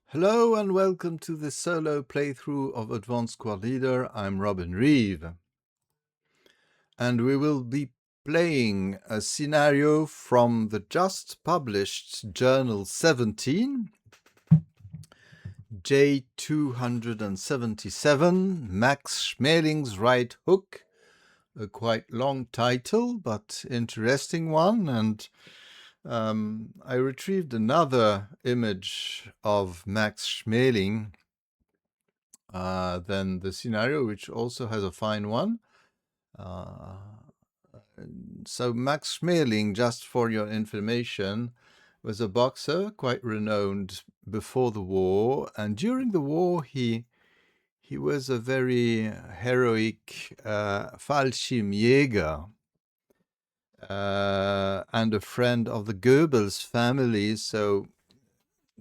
Hello and welcome to the solo playthrough of Advanced Squad Leader. I'm Robin Reeve. And we will be playing a scenario from the just published Journal 17, J277, Max Schmeling's Right Hook. A quite long title, but interesting one. And I retrieved another image of Max Schmeling than the scenario, which also has a fine one. So Max Schmeling, just for your information, was a boxer quite renowned before the war, and during the war he was a very heroic Fallschirmjäger and a friend of the Goebbels family, so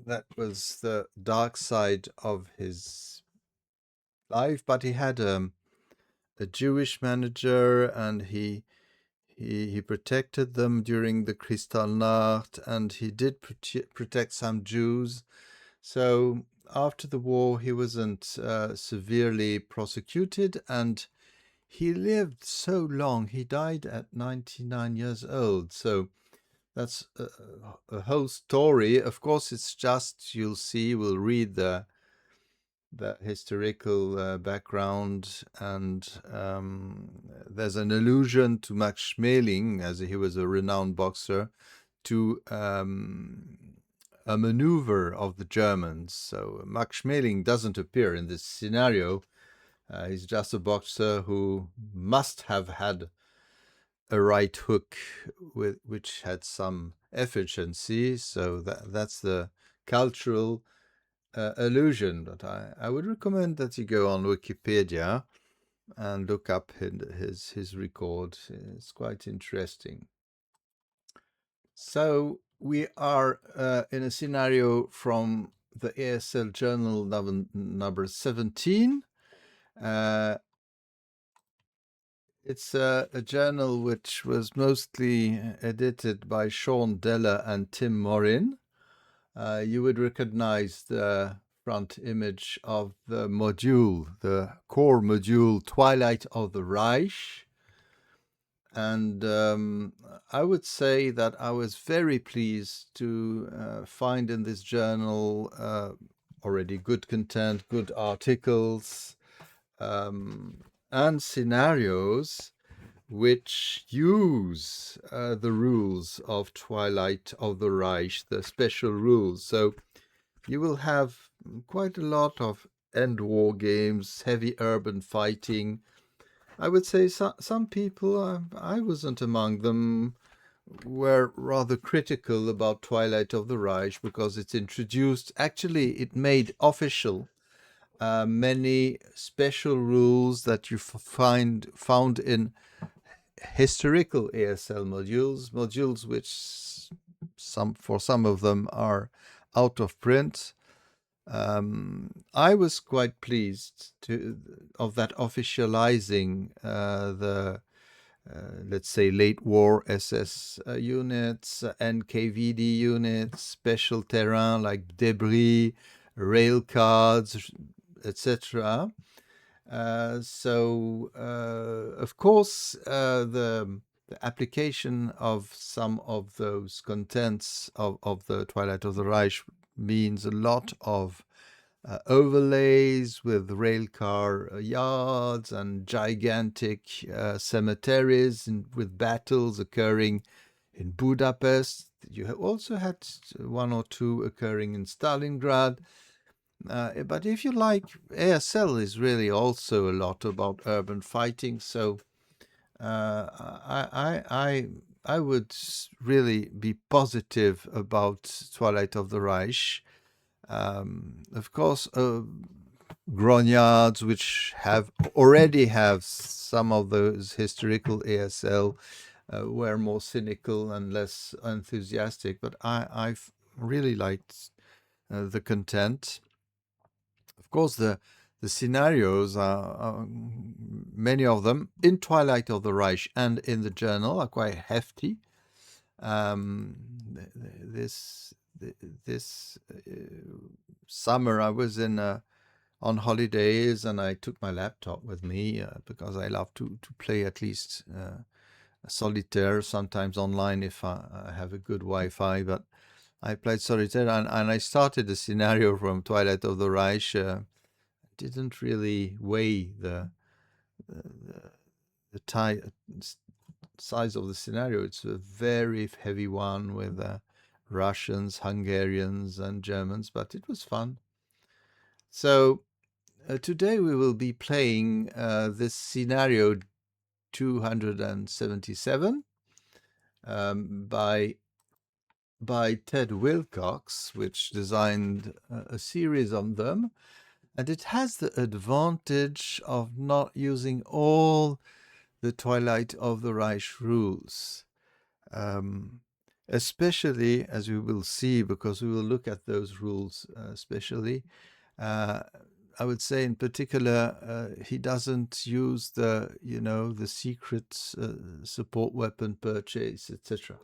that was the dark side of his life. But he had a Jewish manager, and he protected them during the Kristallnacht, and he did protect some Jews. So after the war, he wasn't severely prosecuted, and he lived so long. He died at 99 years old. So that's a whole story. Of course, it's just, you'll see, we'll read the historical background, and there's an allusion to Max Schmeling, as he was a renowned boxer, to a maneuver of the Germans. So Max Schmeling doesn't appear in this scenario. He's just a boxer who must have had a right hook which had some efficiency. So that's the cultural allusion, but I would recommend that you go on Wikipedia and look up his record. It's quite interesting. So we are in a scenario from the ASL journal number 17. It's a journal which was mostly edited by Sean Deller and Tim Morin. You would recognize the front image of the module, the core module, Twilight of the Reich. And I would say that I was very pleased to find in this journal already good content, good articles, and scenarios which use the rules of Twilight of the Reich, the special rules. So you will have quite a lot of end war games, heavy urban fighting. I would say some people, I wasn't among them, were rather critical about Twilight of the Reich because it's introduced, actually it made official many special rules that you found in historical ASL modules which for some of them are out of print. I was quite pleased of that officializing the let's say late war SS units, NKVD units, special terrain like debris, rail cards, etc. So of course the application of some of those contents of the Twilight of the Reich means a lot of overlays with railcar yards and gigantic cemeteries with battles occurring in Budapest. You also had one or two occurring in Stalingrad. But if you like, ASL is really also a lot about urban fighting. So I would really be positive about Twilight of the Reich. Of course, Grognards, which already have some of those historical ASL, were more cynical and less enthusiastic. But I've really liked the content. Of course, the the scenarios are many of them in Twilight of the Reich and in the journal are quite hefty. This summer I was on holidays, and I took my laptop with me because I love to play at least solitaire, sometimes online if I have a good Wi-Fi. But I played solitaire, and I started a scenario from Twilight of the Reich. Didn't really weigh the size of the scenario. It's a very heavy one with Russians, Hungarians, and Germans, but it was fun. So today we will be playing this scenario 277 by Ted Wilcox, which designed a series of them. And it has the advantage of not using all the Twilight of the Reich rules. Especially, as we will see, because we will look at those rules especially, I would say in particular, he doesn't use the secret support weapon purchase, etc.,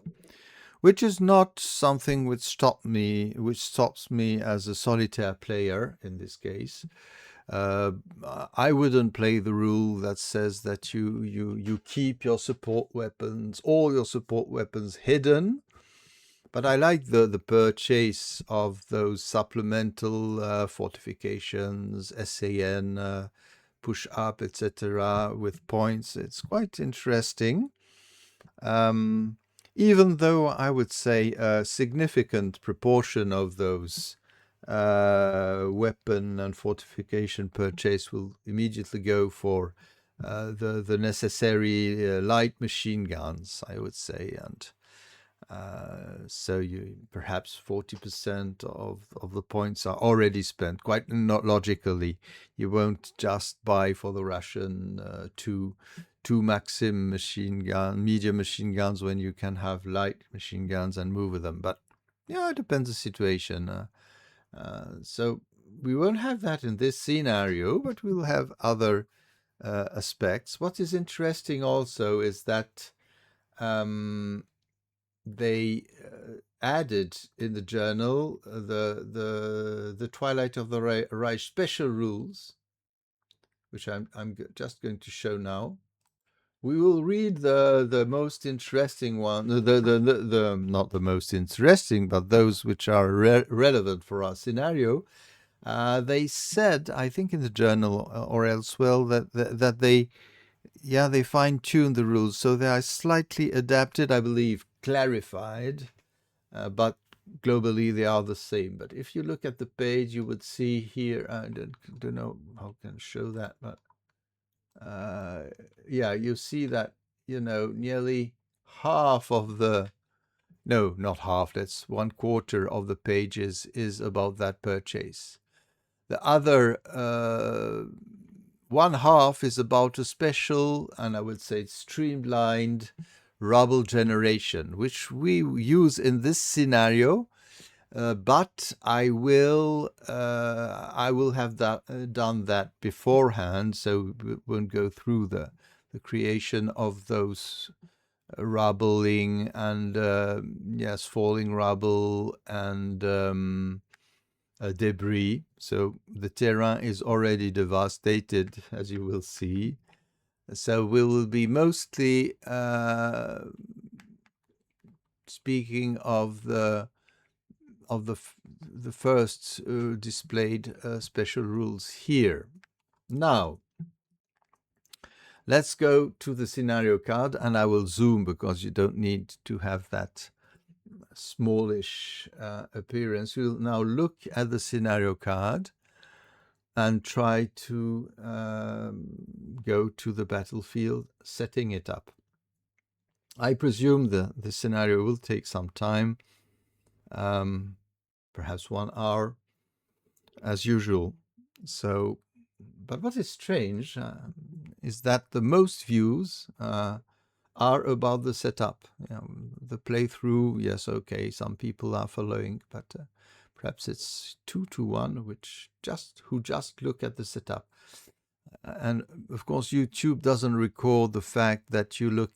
which is not something which stops me as a solitaire player in this case. I wouldn't play the rule that says that you keep your support weapons, all your support weapons hidden. But I like the purchase of those supplemental fortifications, SAN, push up, etc., with points. It's quite interesting. Even though I would say a significant proportion of those weapon and fortification purchase will immediately go for the necessary light machine guns, I would say, and so you perhaps 40% of the points are already spent. Quite not logically, you won't just buy for the Russian two Maxim medium machine guns when you can have light machine guns and move with them. But yeah, it depends on the situation. So we won't have that in this scenario, but we'll have other aspects. What is interesting also is that they added in the journal the Twilight of the Reich special rules, which I'm just going to show now. We will read the most interesting one, the not the most interesting, but those which are relevant for our scenario. They said, I think in the journal or elsewhere, that they fine-tuned the rules, so they are slightly adapted, I believe, clarified, but globally they are the same. But if you look at the page, you would see here, I don't know how I can show that, but yeah, you see that, nearly half of no, not half, that's 1/4 of the pages is about that purchase. The other 1/2 is about a special, and I would say streamlined rubble generation, which we use in this scenario. But I will have done that beforehand, so we won't go through the creation of those rubbling and falling rubble and debris. So the terrain is already devastated, as you will see. So we will be mostly speaking of the first displayed special rules here. Now, let's go to the scenario card, and I will zoom because you don't need to have that smallish appearance. We'll now look at the scenario card and try to go to the battlefield, setting it up. I presume the scenario will take some time, perhaps 1 hour, as usual. So, but what is strange is that the most views are about the setup. The playthrough, yes, okay, some people are following, but Perhaps it's 2-1, who just look at the setup. And of course, YouTube doesn't record the fact that you look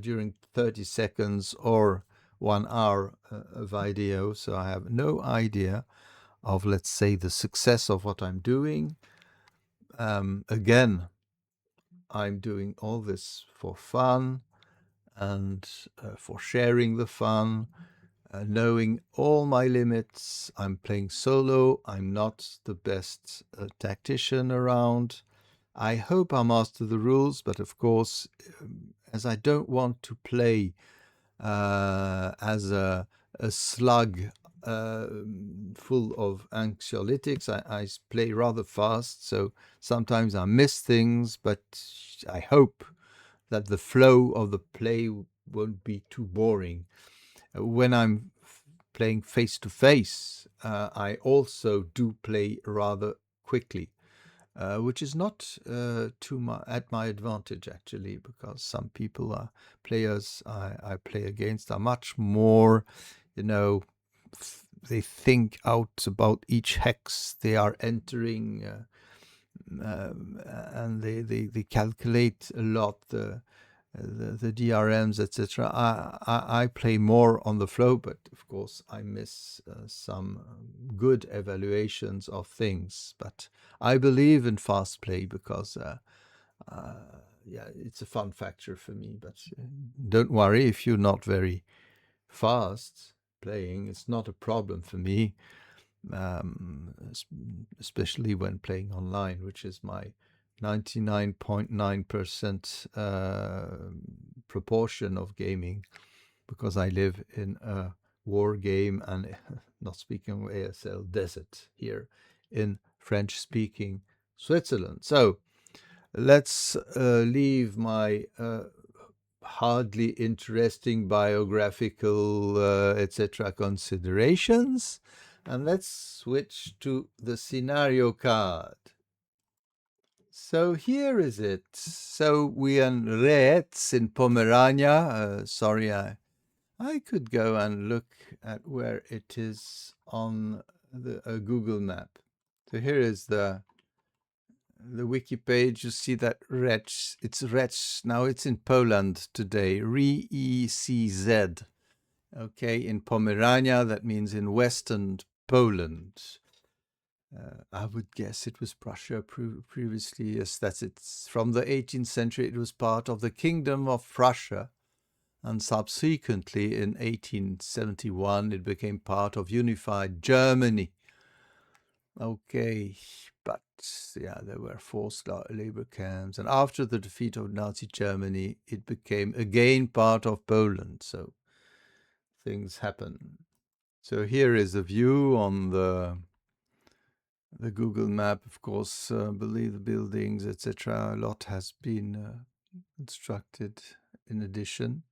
during 30 seconds or 1 hour a video. So I have no idea of, let's say, the success of what I'm doing. Again, I'm doing all this for fun and for sharing the fun, knowing all my limits. I'm playing solo. I'm not the best tactician around. I hope I master the rules, but of course, as I don't want to play as a slug full of anxiolytics, I play rather fast, so sometimes I miss things, but I hope that the flow of the play won't be too boring. When I'm playing face-to-face, I also do play rather quickly. Which is not at my advantage, actually, because some people players I play against are much more, they think out about each hex they are entering, and they calculate a lot the DRMs, etc. I play more on the flow, but of course I miss some good evaluations of things. But I believe in fast play because, yeah, it's a fun factor for me. But don't worry if you're not very fast playing; it's not a problem for me, especially when playing online, which is my 99.9% proportion of gaming, because I live in a war game and not speaking of ASL desert here in French-speaking Switzerland. So let's leave my hardly interesting biographical etc. considerations, and let's switch to the scenario card. So here is it. So we are in Retz in Pomerania. Sorry, I could go and look at where it is on the Google map. So here is the wiki page. You see that Retz. It's Retz. Now it's in Poland today. RECZ. Okay, in Pomerania, that means in western Poland. I would guess it was Prussia previously. Yes, it's from the 18th century. It was part of the Kingdom of Prussia, and subsequently in 1871 it became part of unified Germany. Okay, but yeah, there were forced labor camps, and after the defeat of Nazi Germany, it became again part of Poland. So things happen. So here is a view on the Google map, of course, below the buildings, etc. A lot has been constructed in addition.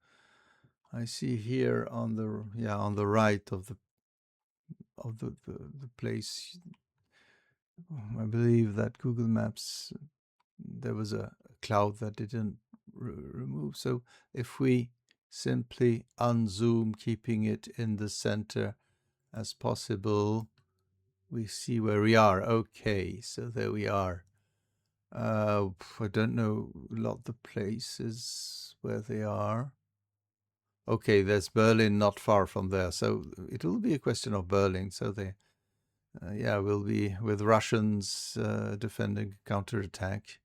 I see here on the right of the place. I believe that Google Maps, there was a cloud that didn't remove. So if we simply unzoom, keeping it in the center as possible, we see where we are. Okay, so there we are. I don't know a lot of the places where they are. Okay, there's Berlin not far from there. So it will be a question of Berlin. So they, will be with Russians defending counterattack.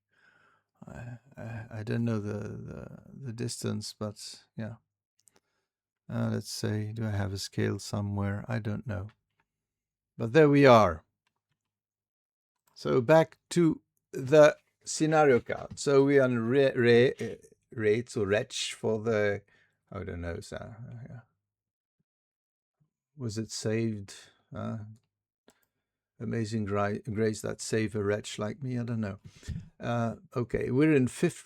I don't know the distance, but yeah. Let's say, do I have a scale somewhere? I don't know. But there we are. So back to the scenario card. So we are on rates or wretch for the, I don't know, so, was it saved? Amazing grace that save a wretch like me? I don't know. Okay, we're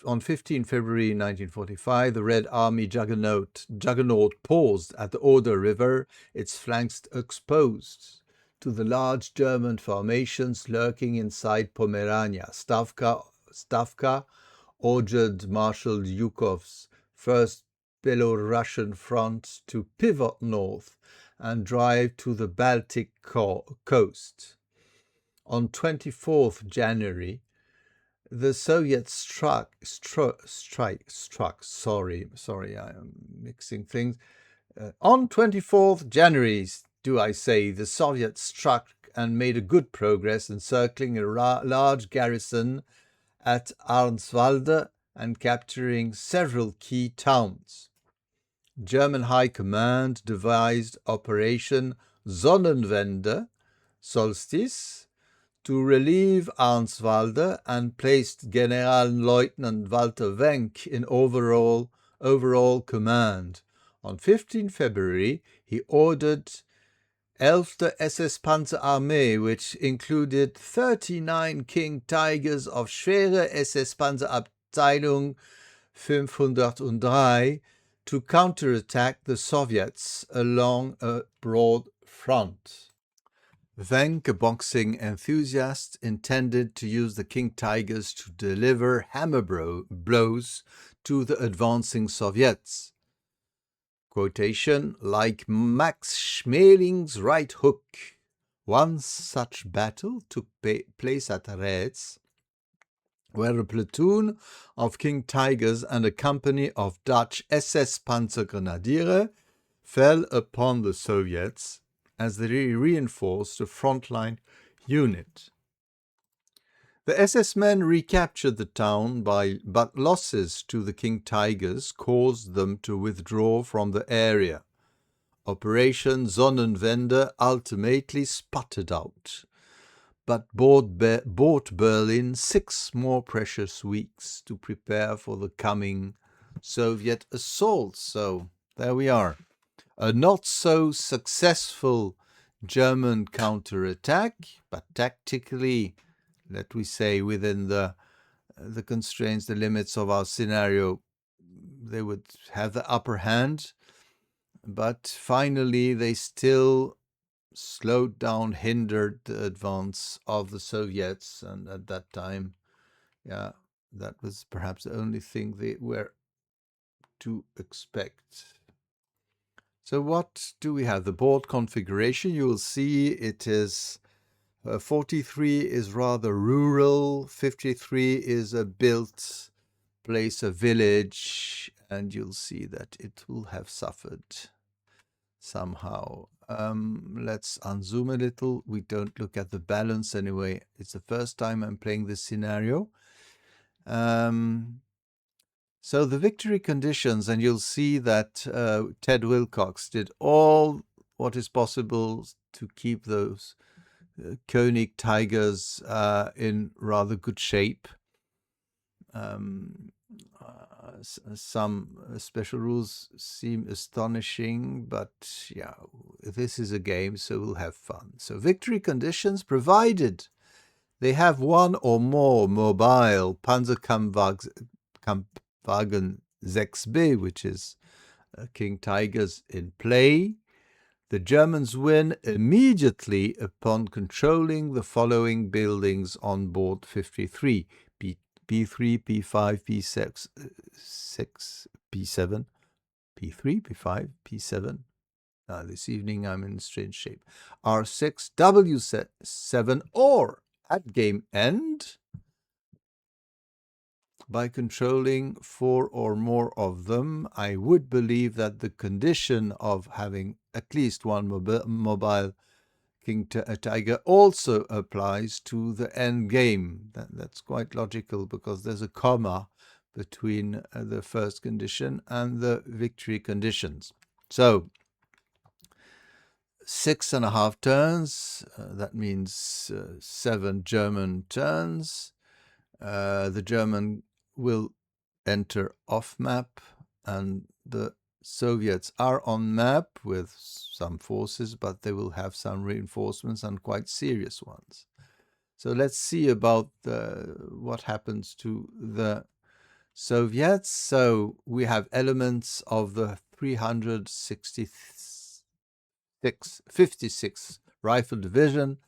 on 15 February 1945. The Red Army juggernaut paused at the Oder River, its flanks exposed to the large German formations lurking inside Pomerania. Stavka ordered Marshal Zhukov's first Belarusian front to pivot north and drive to the Baltic coast. On 24th January, the Soviets struck, sorry, I am mixing things. On 24th January, the Soviets struck and made a good progress, encircling a large garrison at Arnswalde and capturing several key towns. German High Command devised Operation Sonnenwende, Solstice, to relieve Arnswalde and placed Generalleutnant Walter Wenck in overall command. On 15 February, he ordered 11th SS Panzerarmee, which included 39 King Tigers of Schwere SS Panzerabteilung 503, to counterattack the Soviets along a broad front. Wenck, a boxing enthusiast, intended to use the King Tigers to deliver hammer blows to the advancing Soviets. Quotation, like Max Schmeling's right hook. One such battle took place at Reetz, where a platoon of King Tigers and a company of Dutch SS Panzergrenadiere fell upon the Soviets as they reinforced the frontline unit. The SS men recaptured the town, but losses to the King Tigers caused them to withdraw from the area. Operation Sonnenwende ultimately sputtered out, but bought Berlin 6 more precious weeks to prepare for the coming Soviet assault. So there we are. A not-so-successful German counterattack, but tactically, let we say, within the constraints, the limits of our scenario, they would have the upper hand. But finally, they still slowed down, hindered the advance of the Soviets. And at that time, that was perhaps the only thing they were to expect. So what do we have? The board configuration, you will see it is 43 is rather rural, 53 is a built place, a village, and you'll see that it will have suffered somehow. Let's unzoom a little. We don't look at the balance anyway. It's the first time I'm playing this scenario. So the victory conditions, and you'll see that Ted Wilcox did all what is possible to keep those König Tigers in rather good shape. Some special rules seem astonishing, but yeah, this is a game, so we'll have fun. So victory conditions, provided they have one or more mobile Panzerkampfwagen 6B, which is King Tigers, in play. The Germans win immediately upon controlling the following buildings on board 53. P3, P5, P6, P7, P3, P5, P7. This evening I'm in strange shape. R6, W7, or at game end, by controlling 4 or more of them, I would believe that the condition of having at least one mobile King Tiger also applies to the end game. That's quite logical, because there's a comma between the first condition and the victory conditions. So 6.5 turns, that means 7 German turns. The German will enter off map, and the Soviets are on map with some forces, but they will have some reinforcements, and quite serious ones. So let's see about what happens to the Soviets. So we have elements of the 56th Rifle Division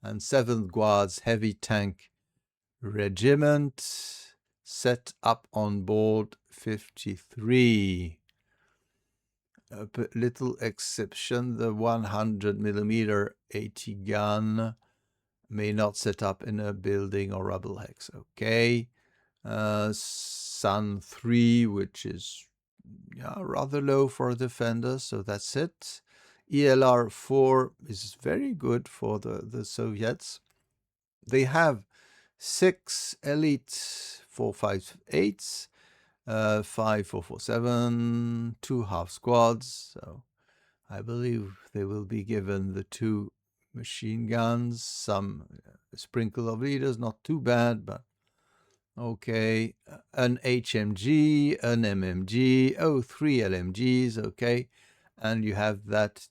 and 7th Guards Heavy Tank Regiment set up on board 53. a little exception. The 100mm 80 gun may not set up in a building or rubble hex. Okay. Sun 3, which is rather low for a defender, so that's it. ELR 4 is very good for the Soviets. They have 6 elite 458s, 5 447, 2 half squads. So I believe they will be given the 2 machine guns, some sprinkle of leaders, not too bad, but okay. An HMG, an MMG, 3 LMGs, okay. And you have that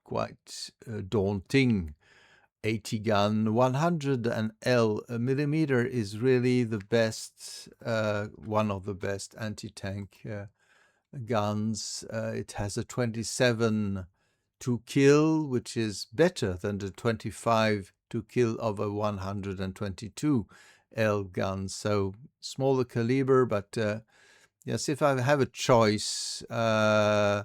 quite daunting 80 gun. 100 millimeter is really the best, one of the best anti-tank guns. It has a 27 to kill, which is better than the 25 to kill of a 122 L gun. So smaller caliber, but yes, if I have a choice, I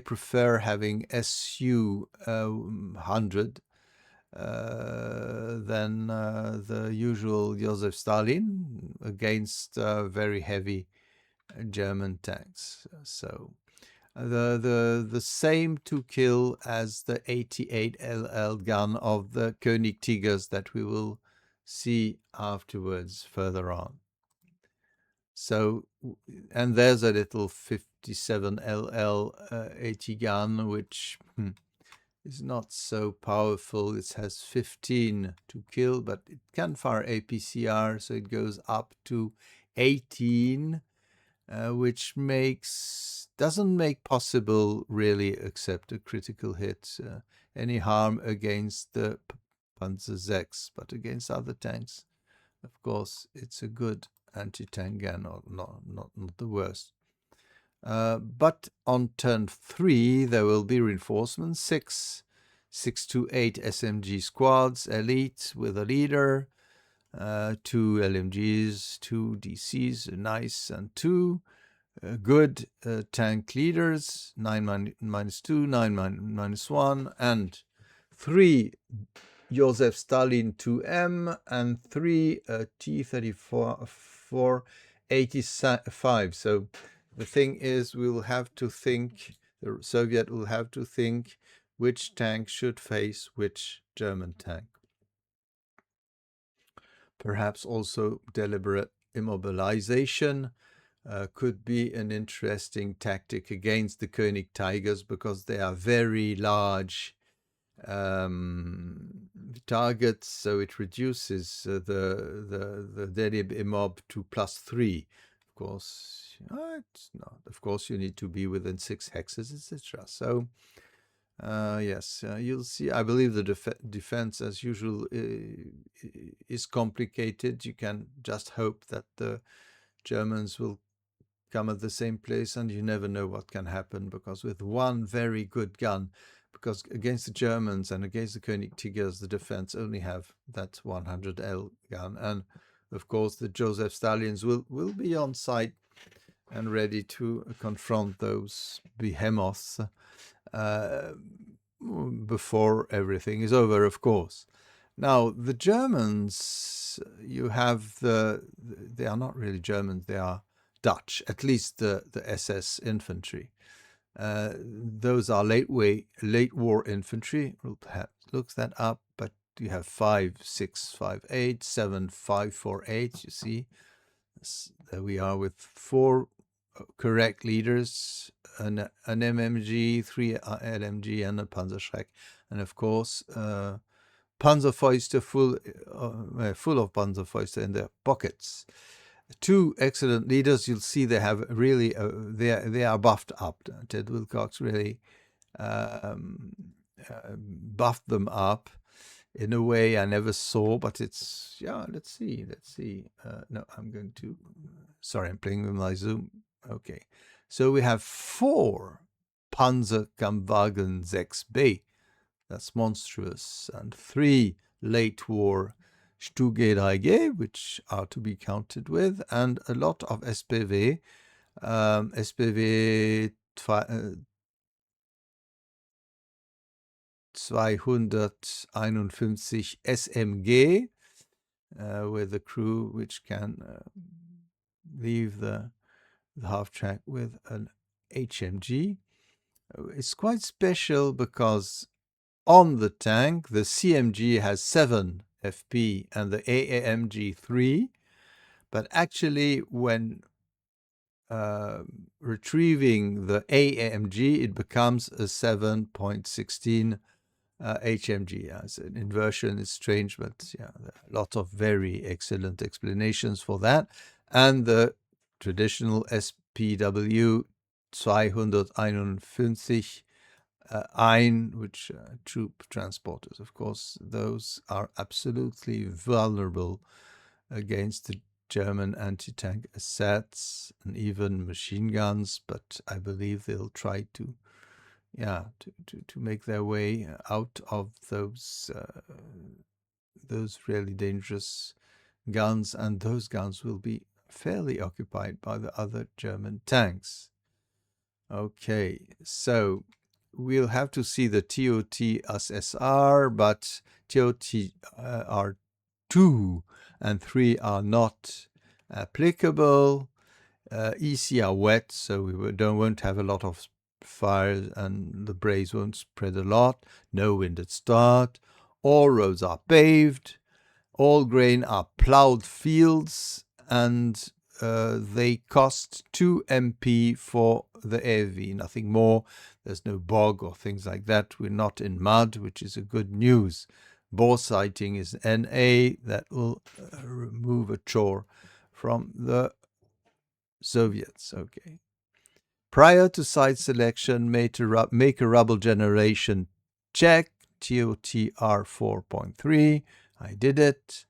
prefer having SU 100 than the usual Joseph Stalin against very heavy German tanks. So the same to kill as the 88 LL gun of the König Tigers that we will see afterwards further on. So, and there's a little 57 LL 80 gun, which is not so powerful. It has 15 to kill, but it can fire APCR, so it goes up to 18, which doesn't make possible really except a critical hit, any harm against the Panzer 6, but against other tanks, of course, it's a good anti-tank gun, or not the worst. But on turn 3, there will be reinforcements, 6 to 8 SMG squads, elite with a leader, 2 LMGs, 2 DCs, nice, and 2 good tank leaders, 9-2, 9-1, and 3 Joseph Stalin 2M, and 3 T-34 85. So the thing is, we'll have to think, the Soviet will have to think which tank should face which German tank. Perhaps also deliberate immobilization could be an interesting tactic against the König Tigers, because they are very large targets, so it reduces the deadly immob to +3. Of course, it's not. Of course, you need to be within 6 hexes, etc. So yes, you'll see. I believe the defense, as usual, is complicated. You can just hope that the Germans will come at the same place, and you never know what can happen, because with one very good gun, because against the Germans and against the König Tigers, the defense only have that 100L gun, and of course the Joseph Stalins will be on site and ready to confront those behemoths before everything is over, of course. Now, the Germans, you have they are not really Germans, they are Dutch, at least the SS infantry. Those are late war infantry. We'll perhaps look that up, but you have 5, 6, 5, 8, 7, 5, 4, 8. You see, there we are with 4 correct leaders, an MMG, 3 LMG, and a Panzerschreck, and of course Panzerfäuste full of Panzerfäuste in their pockets. 2 excellent leaders. You'll see they have really they are buffed up. Ted Wilcox really buffed them up in a way I never saw, but it's, let's see. No, I'm going to, sorry, I'm playing with my Zoom. Okay, so we have 4 Panzerkampfwagen 6B. That's monstrous. And 3 late war Stugereige, which are to be counted with, and a lot of SPV. SPV J251 SMG with a crew which can leave the half track with an HMG. It's quite special because on the tank, the CMG has 7 FP and the AAMG 3, but actually when retrieving the AAMG, it becomes a 7.16 HMG. As an inversion is strange, but yeah, there are a lot of very excellent explanations for that. And the traditional SPW 251 which troop transporters, of course, those are absolutely vulnerable against the German anti-tank assets and even machine guns, but I believe they'll try to make their way out of those really dangerous guns, and those guns will be fairly occupied by the other German tanks. Okay, so we'll have to see the TOT-SSR, but TOT-R 2 and 3 are not applicable. EC are wet, so we won't have a lot of fires and the blaze won't spread a lot. No wind at start. All roads are paved. All grain are plowed fields, and they cost 2 MP for the AV, nothing more. There's no bog or things like that. We're not in mud, which is a good news. Bore sighting is NA. That will remove a chore from the Soviets. Okay. Prior to site selection, make a rubble generation check. TOTR 4.3. I did it.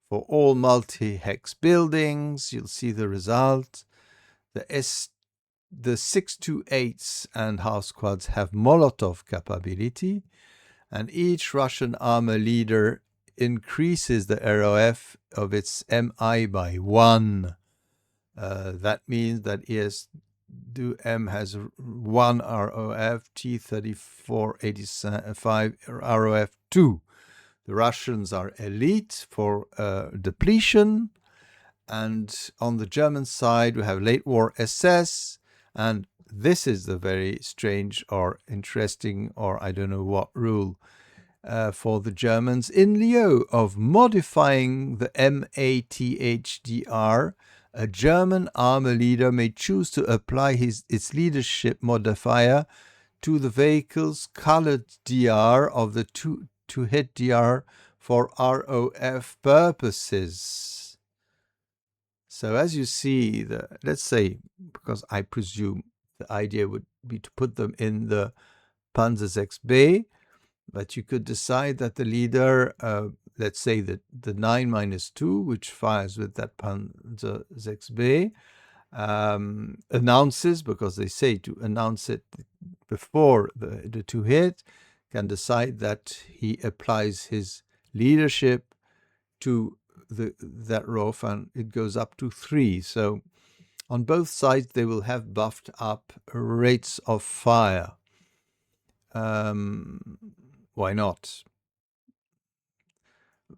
For all multi-hex buildings, you'll see the result. The 628s and house squads have Molotov capability, and each Russian armor leader increases the ROF of its MI by 1. That means that ES-M has 1 ROF, T-3485 ROF 2. The Russians are elite for depletion. And on the German side, we have late war SS. And this is the very strange or interesting, or I don't know what rule for the Germans in lieu of modifying the MATHDR. A German armor leader may choose to apply its leadership modifier to the vehicle's colored DR of the to-hit DR for ROF purposes. So as you see, let's say, because I presume the idea would be to put them in the Panzer 6B, but you could decide that the leader, let's say that the 9-2, which fires with that Panzer 6B, announces, because they say to announce it before the two hit, can decide that he applies his leadership to that ROF, and it goes up to 3. So on both sides, they will have buffed up rates of fire. Why not?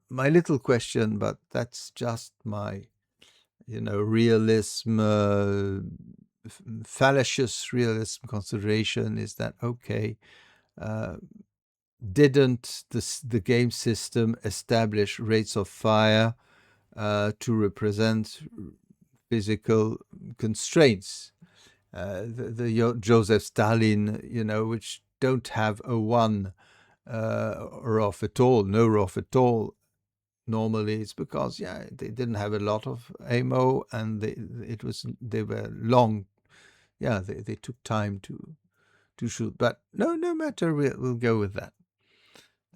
My little question, but that's just my, realism, fallacious realism consideration, is that, okay, didn't the game system establish rates of fire to represent physical constraints? The Joseph Stalin, which don't have a 1 ROF at all, no ROF at all. Normally it's because, they didn't have a lot of ammo, and they were long. They took time to shoot. But no matter, we'll go with that.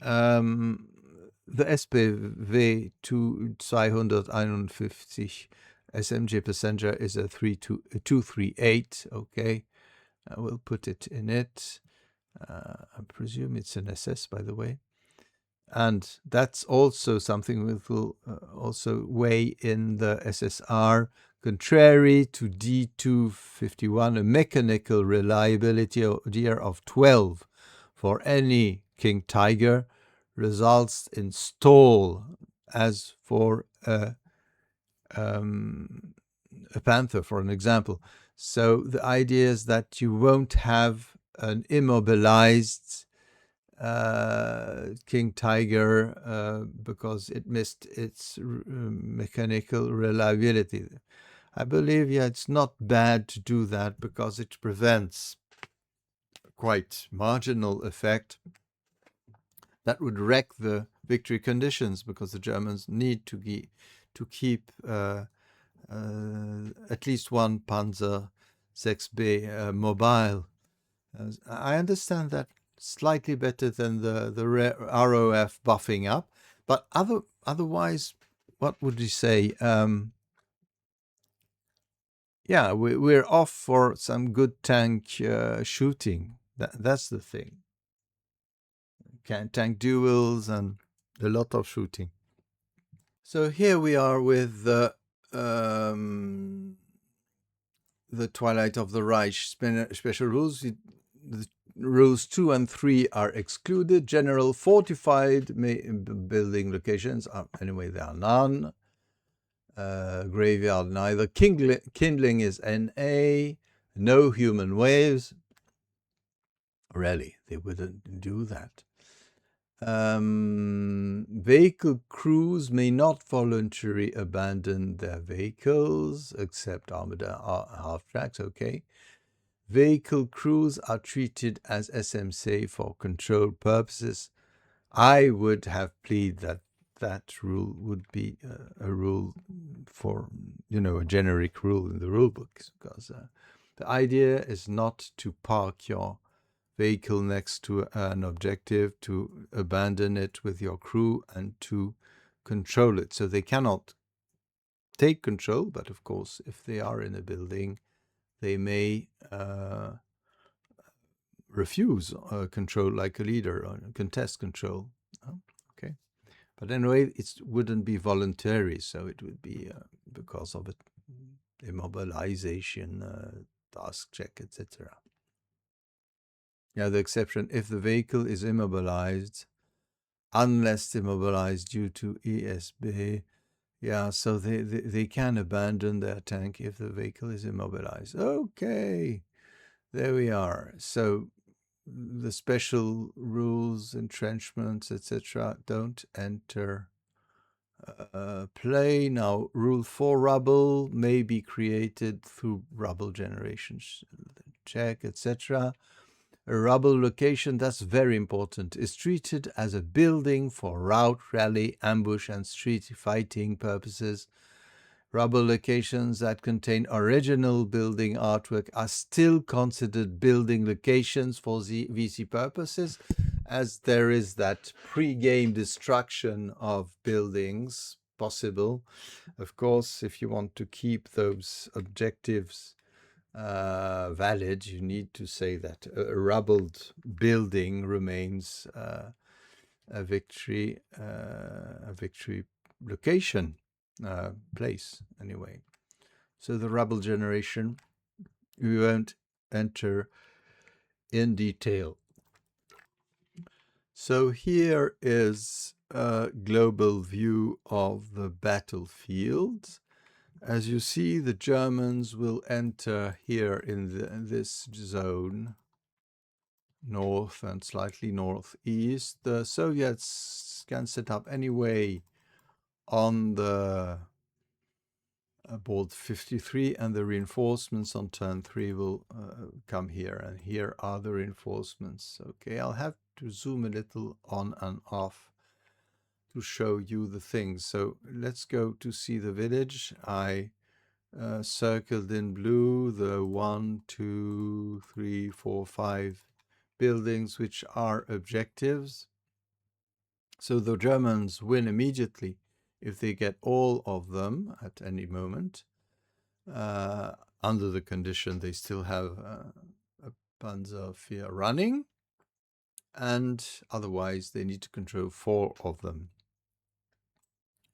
The SPW 251 SMG passenger is a 238. Okay, I will put it in it. I presume it's an SS, by the way. And that's also something which will also weigh in the SSR. Contrary to D251, a mechanical reliability DR of 12 for any King Tiger results in stall as for a panther, for an example. So the idea is that you won't have an immobilized King Tiger because it missed its mechanical reliability. I believe, yeah, it's not bad to do that because it prevents quite marginal effect that would wreck the victory conditions, because the Germans need to keep at least one Panzer 6B mobile. I understand that slightly better than the ROF buffing up, but otherwise, what would you say? Yeah, we're off for some good tank shooting. That's the thing. Tank duels and a lot of shooting. So here we are with the Twilight of the Reich special rules. The rules 2 and 3 are excluded. General fortified building locations are, anyway, there are none. Graveyard neither. Kindling is NA. No human waves. Really, they wouldn't do that. Vehicle crews may not voluntarily abandon their vehicles, except armored half-tracks, okay. Vehicle crews are treated as SMC for control purposes. I would have pleaded that that rule would be a rule for, a generic rule in the rule books, because the idea is not to park your vehicle next to an objective, to abandon it with your crew, and to control it. So they cannot take control, but of course, if they are in a building, they may refuse control like a leader, or contest control. Okay. But anyway, it wouldn't be voluntary, so it would be because of immobilization, task check, etc. Yeah, the exception, if the vehicle is immobilized, unless immobilized due to ESB, yeah, so they can abandon their tank if the vehicle is immobilized. Okay, there we are. So the special rules, entrenchments, etc., don't enter play. Now, rule 4 rubble may be created through rubble generations, check, etc. A rubble location, that's very important, is treated as a building for rout, rally, ambush, and street fighting purposes. Rubble locations that contain original building artwork are still considered building locations for VC purposes, as there is that pre-game destruction of buildings possible. Of course, if you want to keep those objectives valid, you need to say that a rubbled building remains a victory location, place, anyway. So the rubble generation, we won't enter in detail. So here is a global view of the battlefield. As you see, the Germans will enter here in this zone, north and slightly northeast. The Soviets can set up anyway on the board 53, and the reinforcements on turn 3 will come here, and here are the reinforcements. Okay, I'll have to zoom a little on and off to show you the things. So let's go to see the village. I circled in blue the 1, 2, 3, 4, 5 buildings which are objectives. So the Germans win immediately if they get all of them at any moment, under the condition they still have a Panzerwehr running, and otherwise they need to control 4 of them.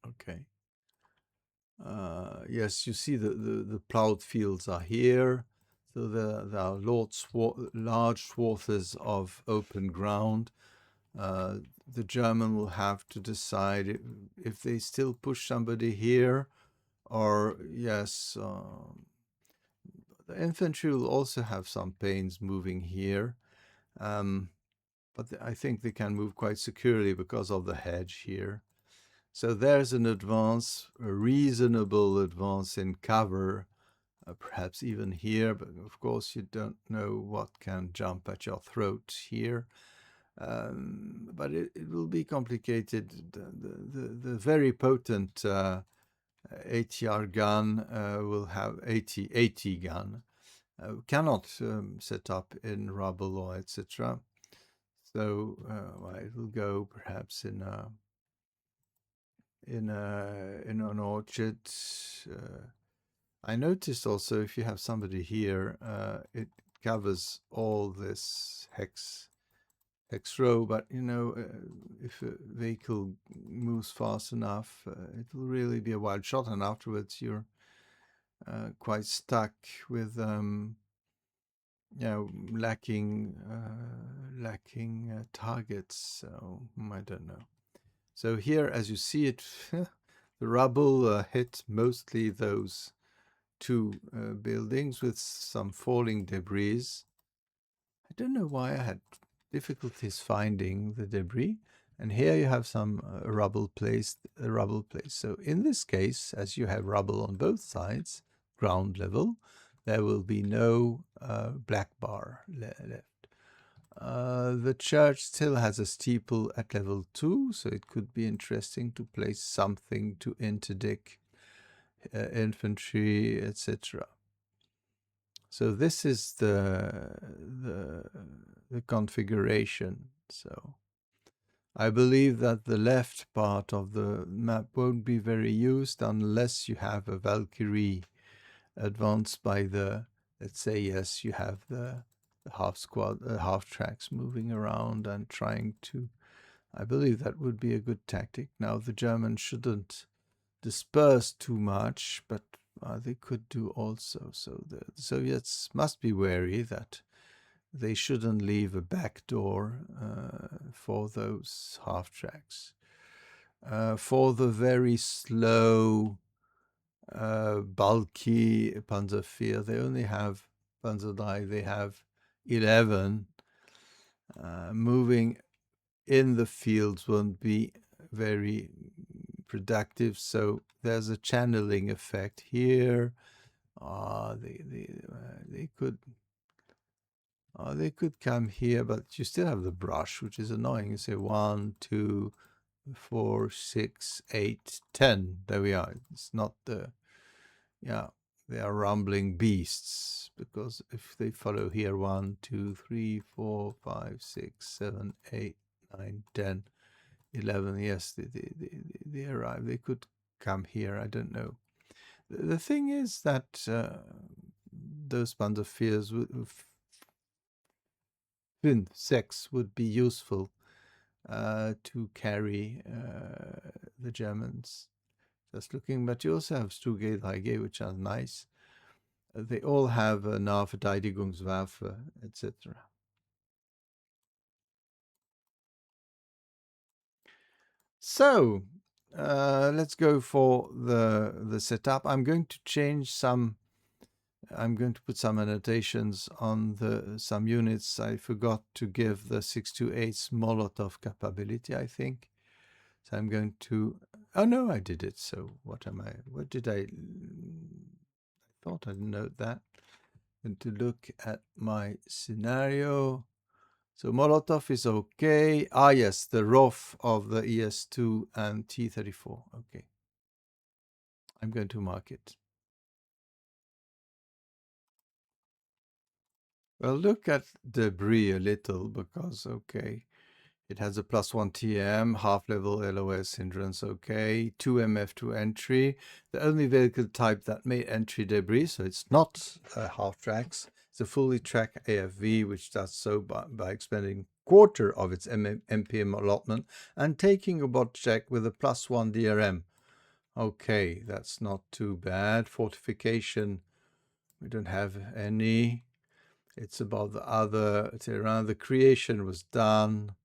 Okay. Yes, you see the plowed fields are here. So there are large swaths of open ground. The German will have to decide if they still push somebody here, or yes, the infantry will also have some pains moving here. But I think they can move quite securely because of the hedge here. So there's an advance, a reasonable advance in cover, perhaps even here, but of course you don't know what can jump at your throat here. But it will be complicated. The very potent ATR gun will have 80 gun. Cannot set up in rubble or etc. So well, it will go perhaps in an orchard. I noticed also if you have somebody here, it covers all this hex row, but you know, if a vehicle moves fast enough, it will really be a wild shot, and afterwards you're quite stuck with lacking targets. So I don't know. So here, as you see it, the rubble hit mostly those two buildings with some falling debris. I don't know why I had difficulties finding the debris. And here you have some rubble placed. So in this case, as you have rubble on both sides, ground level, there will be no black bar left. The church still has a steeple at level 2, so it could be interesting to place something to interdict infantry, etc. So this is the configuration. So I believe that the left part of the map won't be very used unless you have a Valkyrie advanced by the, let's say, yes, you have the half squad, half tracks moving around and trying to, I believe that would be a good tactic. Now the Germans shouldn't disperse too much, but they could do also. So the Soviets must be wary that they shouldn't leave a back door for those half tracks. For the very slow, bulky Panzer IV, they only have Panzerdei, they have 11. Moving in the fields won't be very productive, so there's a channeling effect here. They could come here, but you still have the brush, which is annoying. You say 1, 2, 4, 6, 8, 10. There we are. It's not the, they are rumbling beasts, because if they follow here 1, 2, 3, 4, 5, 6, 7, 8, 9, 10, 11, yes, they arrive. They could come here. I don't know. The thing is that those Panzer IVs Fin 6 would be useful to carry the Germans. Just looking, but you also have Stugate, Heige, which are nice. They all have a Nahverteidigungswaffe, etc. So let's go for the setup. I'm going to change some. I'm going to put some annotations on some units. I forgot to give the 628's Molotov capability, I think. So I'm going to, oh no, I did it. So what did I thought I'd note that. And to look at my scenario. So Molotov is okay. Ah, yes, the ROF of the ES2 and T-34. Okay. I'm going to mark it. Well, look at debris a little because, okay, it has a +1 TM, half-level LOS hindrance, okay, 2 MF2 entry. The only vehicle type that made entry debris, so it's not half tracks. It's a fully track AFV, which does so by expending quarter of its MPM allotment and taking a bot check with a +1 DRM. Okay, that's not too bad. Fortification, we don't have any. It's about the other, it's around the creation was done.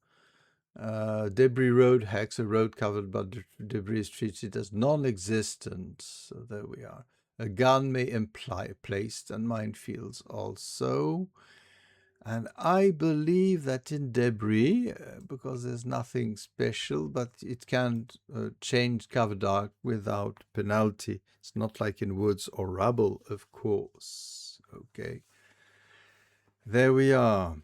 Debris road hex, a road covered by debris is treated as non-existent. So there we are. A gun may imply placed, and minefields also. And I believe that in debris, because there's nothing special, but it can change cover dark without penalty. It's not like in woods or rubble, of course. Okay. There we are.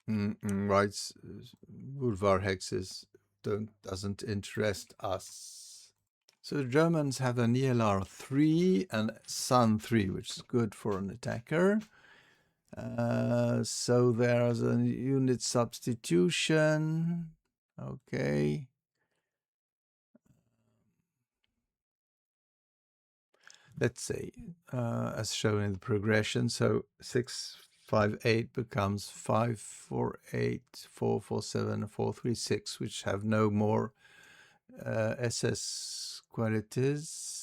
Right. Boulevard hexes doesn't interest us. So the Germans have an ELR 3 and Sun 3, which is good for an attacker. So there's a unit substitution. Okay. Let's say, as shown in the progression, so 658 becomes 548, 447, 436, which have no more SS qualities.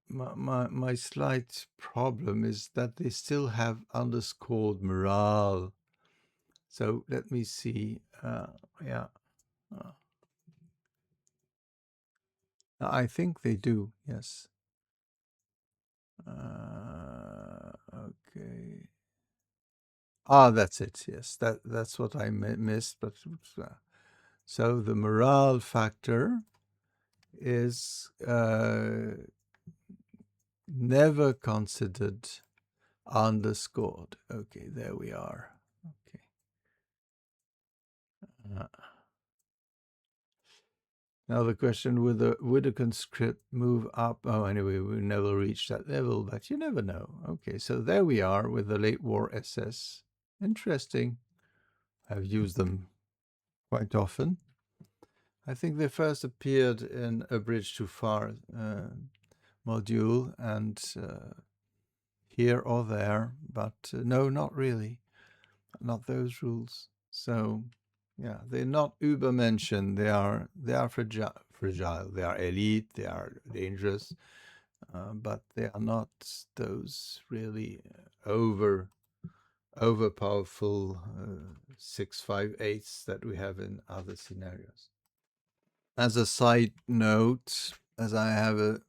My slight problem is that they still have underscored morale. So let me see. Yeah. I think they do, yes. Okay. Ah, that's it. Yes, that's what I missed. But so the morale factor is never considered underscored. Okay, there we are. Okay. Now the question, would a conscript move up? Oh, anyway, we never reached that level, but you never know. Okay, so there we are with the late war SS. Interesting. I've used them quite often. I think they first appeared in A Bridge Too Far module, and here or there, but no, not really. Not those rules. So yeah, they're not Übermenschen. They are fragile. They are elite. They are dangerous, but they are not those really over powerful 658s that we have in other scenarios. As a side note, as I have a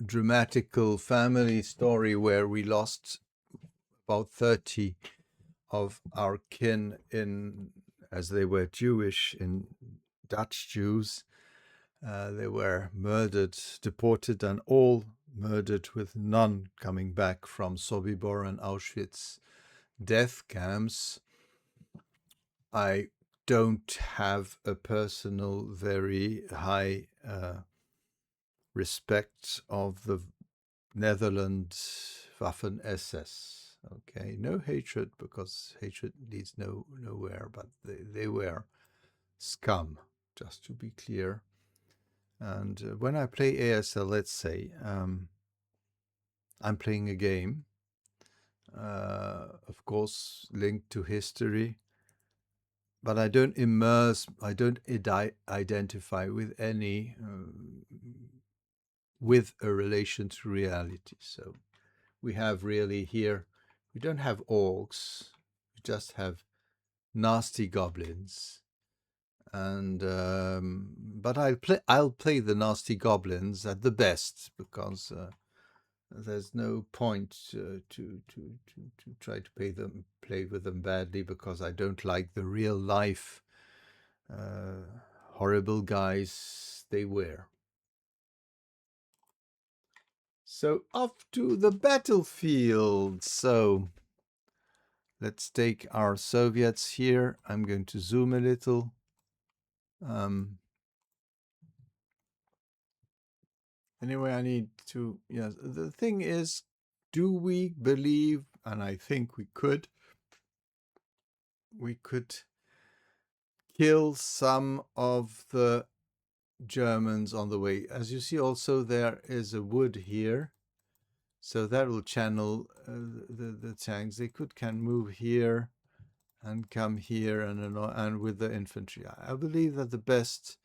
dramatical family story where we lost about 30 of our kin in, as they were Jewish, in Dutch Jews. They were murdered, deported, and all murdered, with none coming back from Sobibor and Auschwitz death camps. I don't have a personal, very high respect of the Netherlands Waffen SS. Okay, no hatred, because hatred leads nowhere, but they were scum, just to be clear. And when I play ASL, let's say, I'm playing a game, of course, linked to history, but I don't identify with any, with a relation to reality. So we have really here, we don't have orcs, we just have nasty goblins. And but I'll play the nasty goblins at the best, because there's no point to try to play with them badly, because I don't like the real life horrible guys they were. So off to the battlefield. So let's take our Soviets here. I'm going to zoom a little. Anyway, I need to, yes, the thing is, do we believe, and I think we could kill some of the Germans on the way. As you see, also there is a wood here, so that will channel the tanks. They can move here and come here, and with the infantry. I believe that the best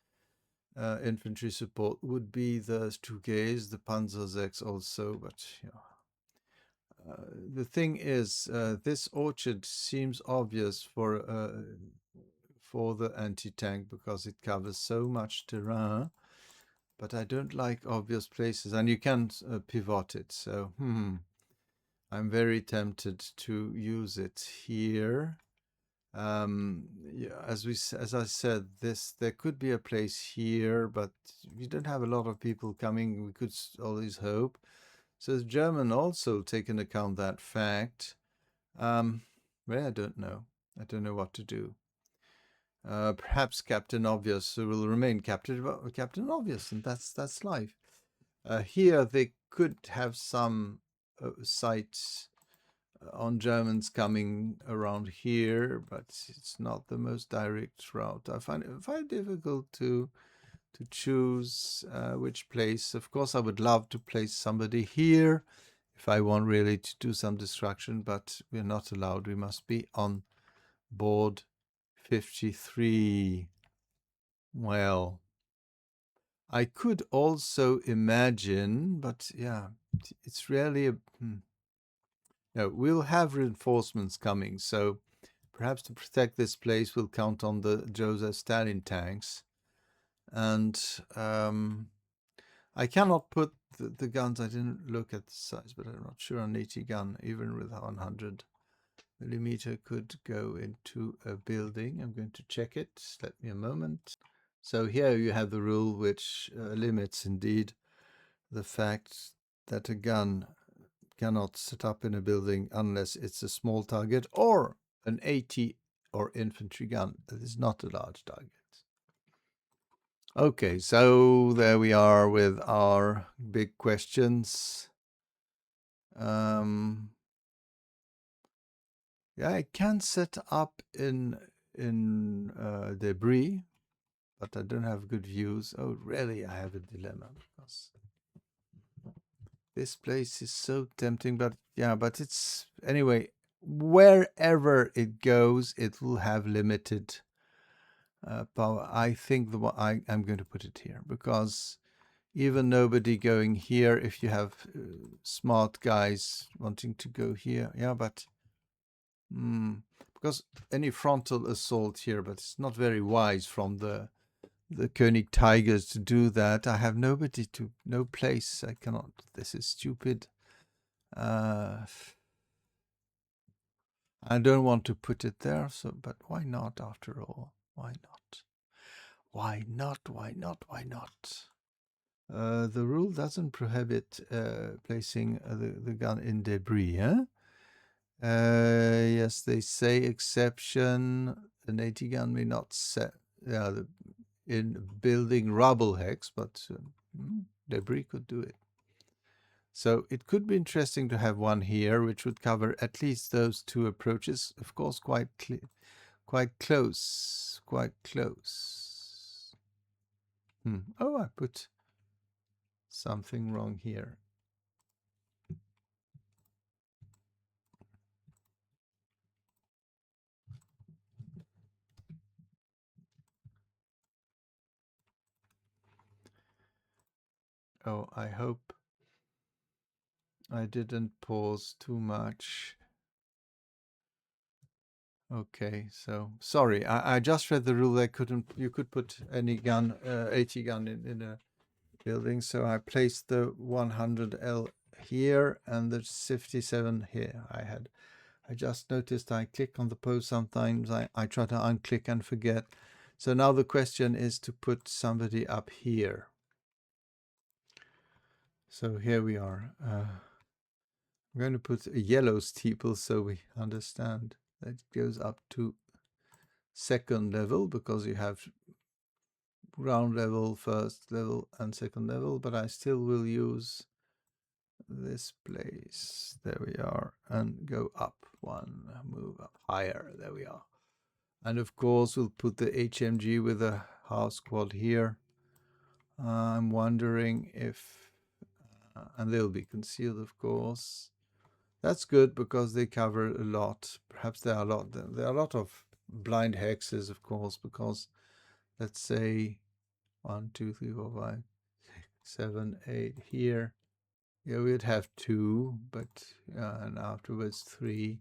infantry support would be the Stuges, the Panzer 6 also, but yeah. The thing is, this orchard seems obvious for the anti-tank because it covers so much terrain, but I don't like obvious places, and you can pivot it. So, I'm very tempted to use it here. Yeah, as I said, there could be a place here, but we don't have a lot of people coming. We could always hope. So the German also take into account that fact. Well, I don't know. I don't know what to do. Perhaps Captain Obvious will remain Captain Obvious, and that's life. Here they could have some sights on Germans coming around here, but it's not the most direct route. I find it difficult to choose which place. Of course, I would love to place somebody here if I want really to do some destruction, but we're not allowed. We must be on board 53. Well, I could also imagine, but yeah, it's really a... No, we'll have reinforcements coming, so perhaps to protect this place, we'll count on the Joseph Stalin tanks. And I cannot put the guns. I didn't look at the size, but I'm not sure an 80 gun, even with 100 millimeter, could go into a building. I'm going to check it. Let me a moment. So here you have the rule which limits indeed the fact that a gun cannot set up in a building unless it's a small target or an 80 or infantry gun. That is not a large target. Okay, so there we are with our big questions. Yeah, I can set up in debris, but I don't have good views. Oh, really? I have a dilemma because this place is so tempting. But yeah, but it's anyway. Wherever it goes, it will have limited power. I think I'm going to put it here because even nobody going here, if you have smart guys wanting to go here, yeah, but because any frontal assault here, but it's not very wise from the Koenig Tigers to do that. I have no place. I cannot. This is stupid. I don't want to put it there. So, but why not? After all, why not? Why not? Why not? Why not? The rule doesn't prohibit placing the gun in debris, huh? Yes, they say exception. An 80 gun may not set in building rubble hex, but debris could do it. So it could be interesting to have one here, which would cover at least those two approaches. Of course, quite close, quite close. Oh, I put something wrong here. Oh, I hope I didn't pause too much. Okay, so sorry, I just read the rule. You could put any gun, 80 gun in a building. So I placed the 100L here and the 57 here. I just noticed I click on the pose sometimes. I try to unclick and forget. So now the question is to put somebody up here. So here we are. I'm going to put a yellow steeple so we understand that it goes up to second level because you have ground level, first level, and second level, but I still will use this place. There we are, and go up one, move up higher. There we are. And of course, we'll put the HMG with a half squad here. I'm wondering if, and they'll be concealed, of course. That's good because they cover a lot. Perhaps there are a lot of blind hexes, of course, because let's say 1, 2, 3, 4, 5, 7, 8 here. Yeah, we'd have 2, but and afterwards 3.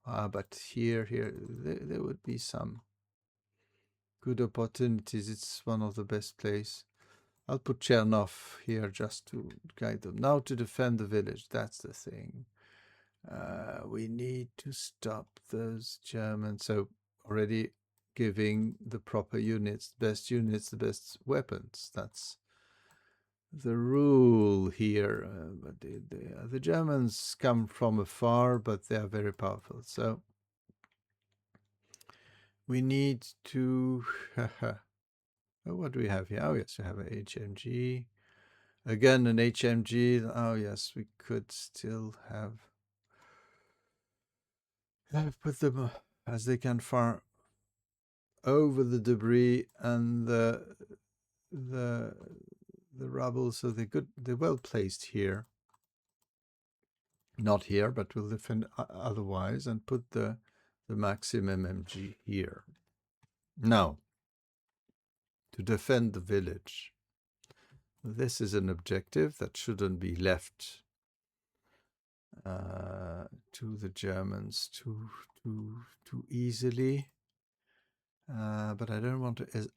But here, there would be some good opportunities. It's one of the best places. I'll put Chernov here just to guide them. Now to defend the village, that's the thing. We need to stop those Germans. So already giving the proper units, the best weapons. That's the rule here. But the Germans come from afar, but they are very powerful. So we need to... Oh, what do we have here? Oh, yes, we have an HMG. Again, an HMG. Oh, yes, we could still have put them as they can fire over the debris and the rubble, so they're well placed here. Not here, but we'll defend otherwise, and put the Maxim MMG here. Now, to defend the village. This is an objective that shouldn't be left to the Germans too easily. But I don't want to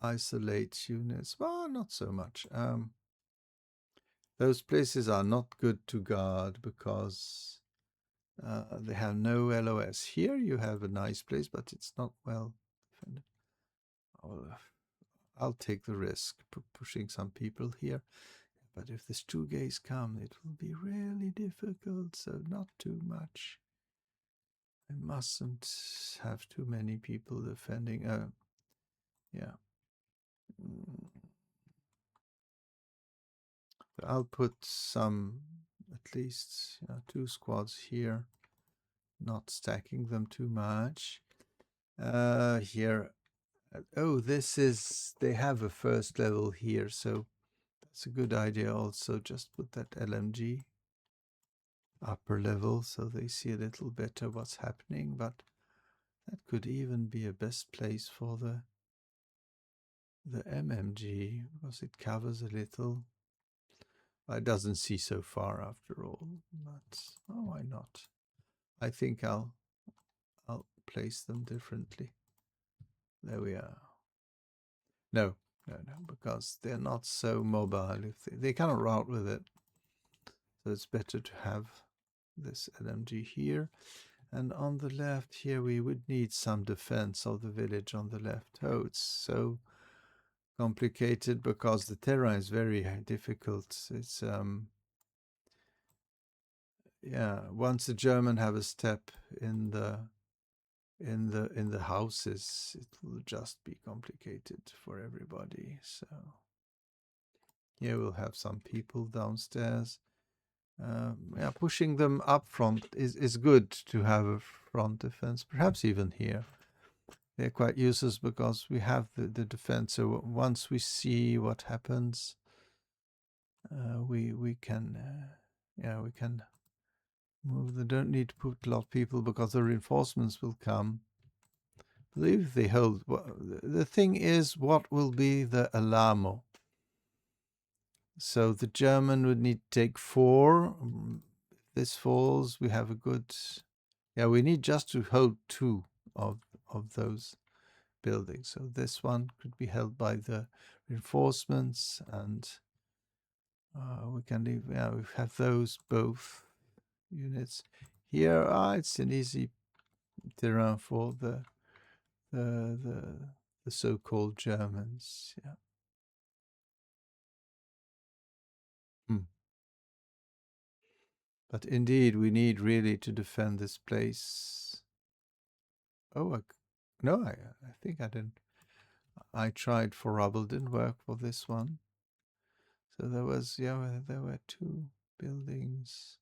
isolate units. Well, not so much. Those places are not good to guard because they have no LOS. Here you have a nice place, but it's not well defended. I'll take the risk pushing some people here. But if the Stugays come, it will be really difficult, so not too much. I mustn't have too many people defending. Yeah. I'll put some, at least 2 squads here, not stacking them too much. Here, oh, this is, they have a first level here, so that's a good idea also. Just put that LMG upper level so they see a little better what's happening, but that could even be a best place for the MMG because it covers a little. It doesn't see so far after all, but why not? I think I'll place them differently. There we are. No, because they're not so mobile. If they cannot route with it, so it's better to have this LMG here. And on the left here, we would need some defense of the village on the left. Oh, it's so complicated because the terrain is very difficult. It's yeah, once the German have a step in the houses, it will just be complicated for everybody. So here we'll have some people downstairs. Yeah, pushing them up front is good to have a front defense, perhaps even here. They're quite useless because we have the defense. So once we see what happens, we can we can move. They don't need to put a lot of people because the reinforcements will come. I believe they hold. The thing is, what will be the Alamo? So the German would need to take 4. If this falls, we have a good... Yeah, we need just to hold 2 of those buildings. So this one could be held by the reinforcements, and we can leave... Yeah, we have those both units. Here, it's an easy terrain for the so-called Germans. Yeah. But indeed, we need really to defend this place. Oh, no, I think I didn't. I tried for rubble, didn't work for this one. So there was, yeah, there were 2 buildings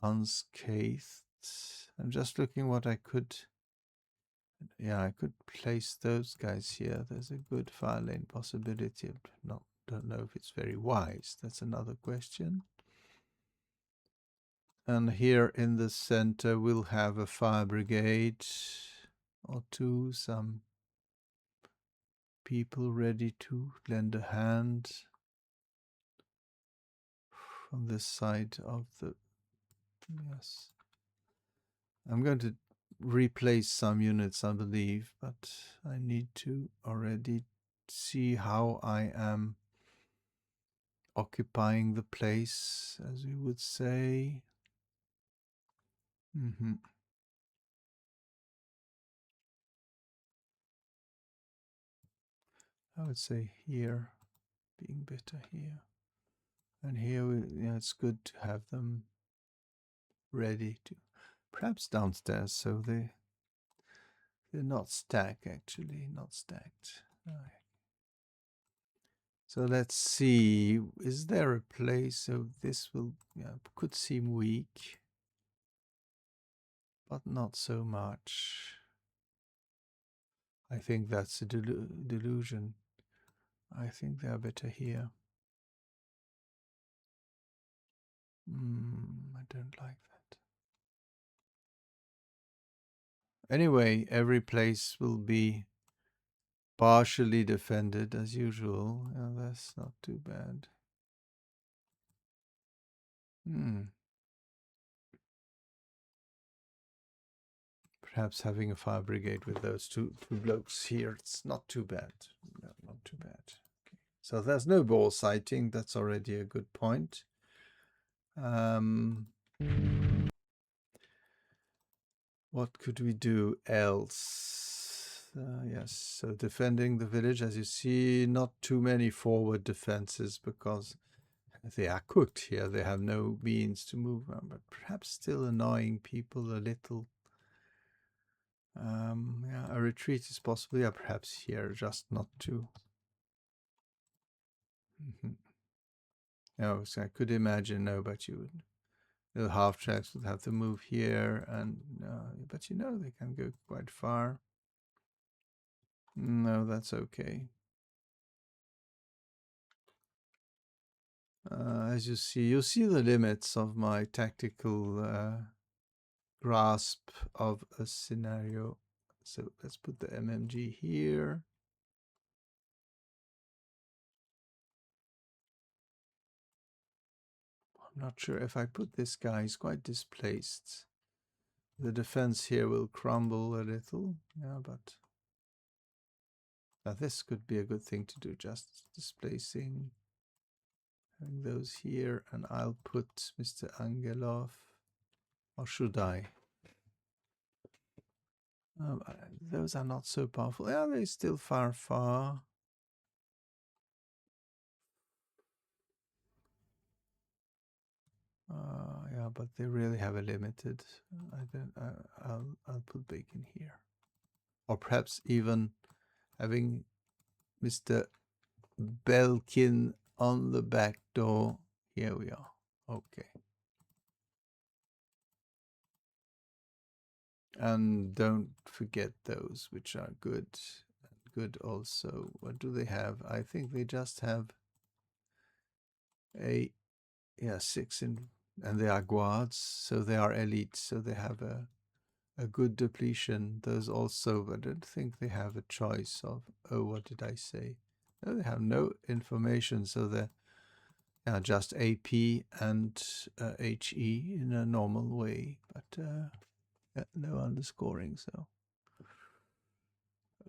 unscathed. I'm just looking what I could. Yeah, I could place those guys here. There's a good fire lane possibility. Don't know if it's very wise. That's another question. And here in the center, we'll have a fire brigade or 2, some people ready to lend a hand from this side of the... Yes. I'm going to replace some units, I believe, but I need to already see how I am occupying the place, as we would say. I would say here, being better here. And here, it's good to have them ready to, perhaps downstairs, so they're not stacked, actually, not stacked. So let's see, is there a place? So this will, could seem weak, but not so much. I think that's a delusion. I think they're better here. I don't like that. Anyway, every place will be partially defended as usual. That's not too bad. Perhaps having a fire brigade with those two blokes here, it's not too bad. No, not too bad. Okay. So there's no ball sighting. That's already a good point. What could we do else? Yes, so defending the village, as you see, not too many forward defenses because they are cooked here. They have no means to move around, but perhaps still annoying people a little. A retreat is possible. Yeah, perhaps here, just not to. No, so I could imagine. No, but you would. The half tracks would have to move here, and but they can go quite far. No, that's okay. As you see the limits of my tactical grasp of a scenario. So let's put the MMG here. I'm not sure if I put this guy, he's quite displaced. The defense here will crumble a little. Yeah, but this could be a good thing to do, just displacing. Having those here, and I'll put Mr. Angelov. Or should I? Those are not so powerful. Yeah, they're still far. Yeah, but they really have a limited. I'll put Bacon here, or perhaps even having Mr. Belkin on the back door. Here we are. Okay. And don't forget those which are good. Good also. What do they have? I think they just have a 6 in, and they are guards, so they are elite, so they have a good depletion. Those also, I don't think they have a choice of, what did I say? No, they have no information, so they're just AP and HE in a normal way, but no underscoring, so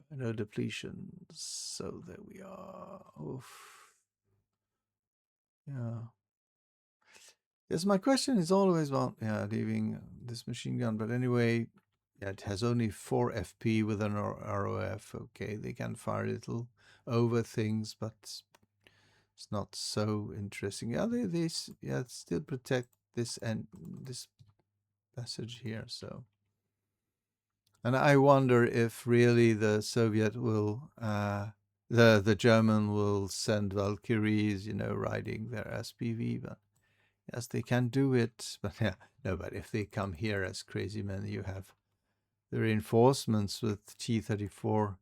no depletion. So there we are. Oof. Yeah. Yes, my question is always about leaving this machine gun, but anyway, it has only 4 FP with an ROF. Okay, they can fire a little over things, but it's not so interesting. Yeah, they still protect this passage here. So, and I wonder if really the Soviet will, the German will send Valkyries, riding their SPV, but. Yes, they can do it, but no, but if they come here as crazy men, you have the reinforcements with T-34,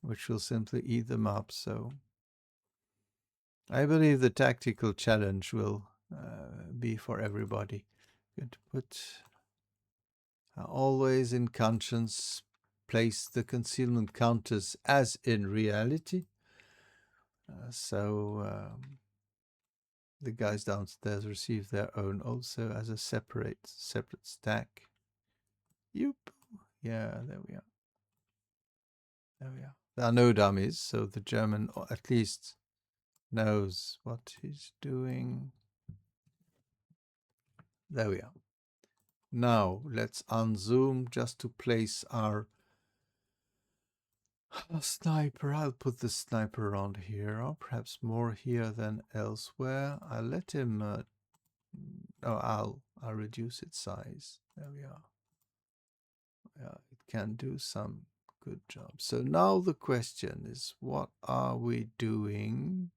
which will simply eat them up. So I believe the tactical challenge will be for everybody. Good to put always in conscience, place the concealment counters as in reality. So the guys downstairs receive their own also as a separate stack. Yoop. Yeah, there we are. There we are. There are no dummies, so the German at least knows what he's doing. There we are. Now let's unzoom just to place our sniper. I'll put the sniper around here, or perhaps more here than elsewhere. I'll let him. I'll reduce its size. There we are. Yeah, it can do some good job. So now the question is, what are we doing?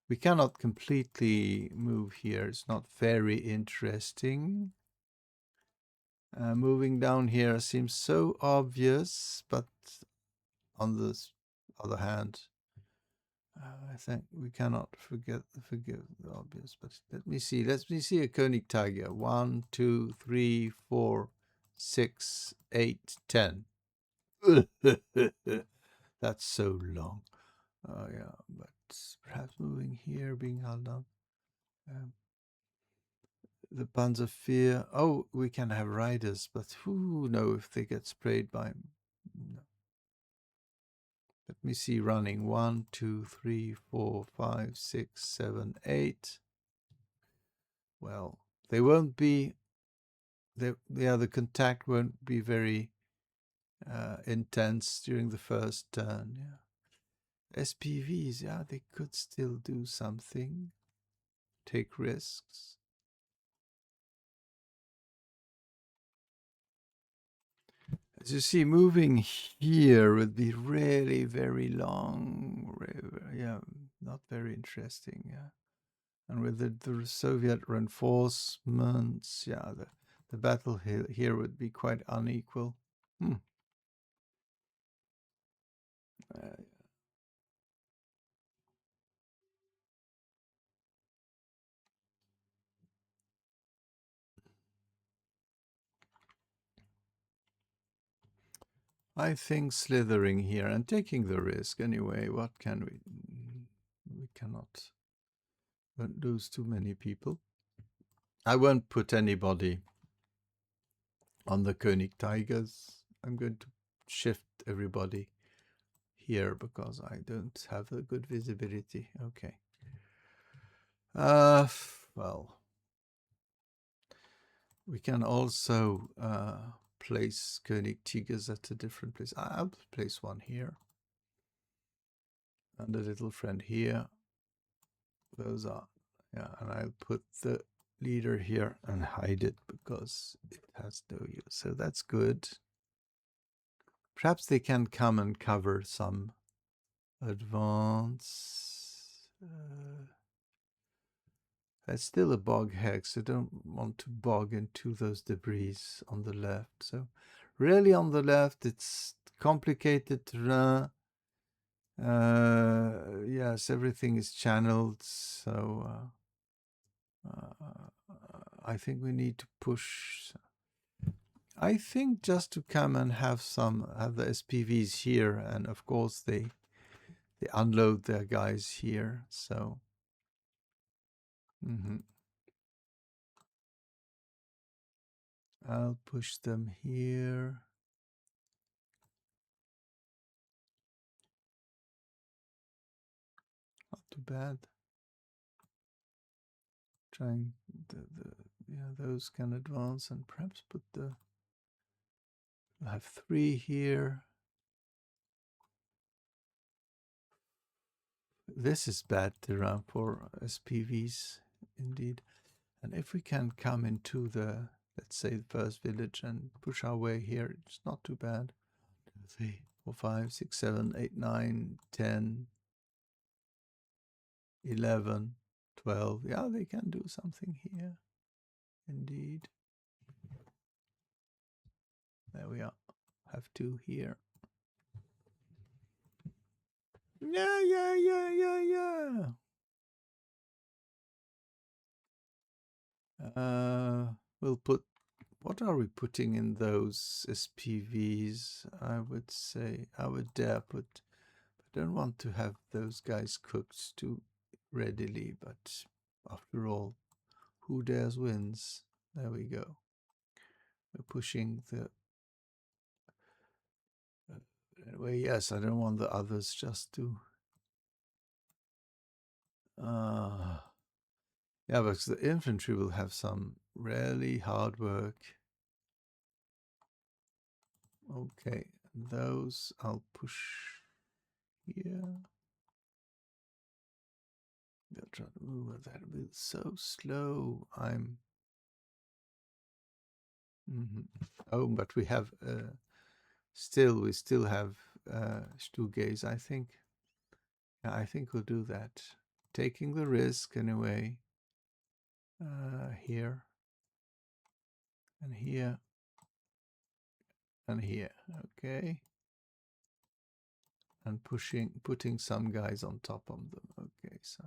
We cannot completely move here. It's not very interesting. Moving down here seems so obvious, but on the other hand, I think we cannot forgive the obvious. But let me see a König Tiger. 1, 2, 3, 4, 6, 8, 10. That's so long. Oh yeah, but perhaps moving here, being held down. The Panzer IV. Oh, we can have riders, but who knows if they get sprayed by. No. Let me see running. 1, 2, 3, 4, 5, 6, 7, 8. Well, they won't be. The contact won't be very intense during the first turn. Yeah. SPVs, yeah, they could still do something. Take risks. As you see, moving here would be really very long. Yeah, not very interesting. Yeah, and with the Soviet reinforcements, yeah, the battle here would be quite unequal. I think slithering here and taking the risk anyway. What can we? We cannot lose too many people. I won't put anybody on the König Tigers. I'm going to shift everybody here because I don't have a good visibility. Okay. Well, we can also place König Tigers at a different place. I'll place one here. And a little friend here. Those are, yeah, and I'll put the leader here and hide it because it has no use. So that's good. Perhaps they can come and cover some advance. There's still a bog hex. I don't want to bog into those debris on the left. So really on the left, it's complicated terrain. Yes, everything is channeled. So I think we need to push. I think just to come and have the SPVs here, and of course they unload their guys here. So I'll push them here. Not too bad. Trying those can advance and perhaps put I have 3 here. This is bad terrain for SPVs indeed. And if we can come into the, let's say, the first village and push our way here, it's not too bad. 3, 4, 5, 6, 7, 8, 9, 10, 11, 12. Yeah, they can do something here. Indeed. There we are. Have 2 here. Yeah. We'll put What are we putting in those SPVs? I would say I would dare put. I don't want to have those guys cooked too readily, but after all, who dares wins. There we go. We're pushing the. Anyway, yes, I don't want the others just to. Yeah, because the infantry will have some really hard work. Okay, those I'll push here. They'll try to move, but that'll be so slow. I'm. Oh, but we have we still have Stugaze, I think. Yeah, I think we'll do that. Taking the risk anyway. Here and here and here. Okay. And putting some guys on top of them. Okay, so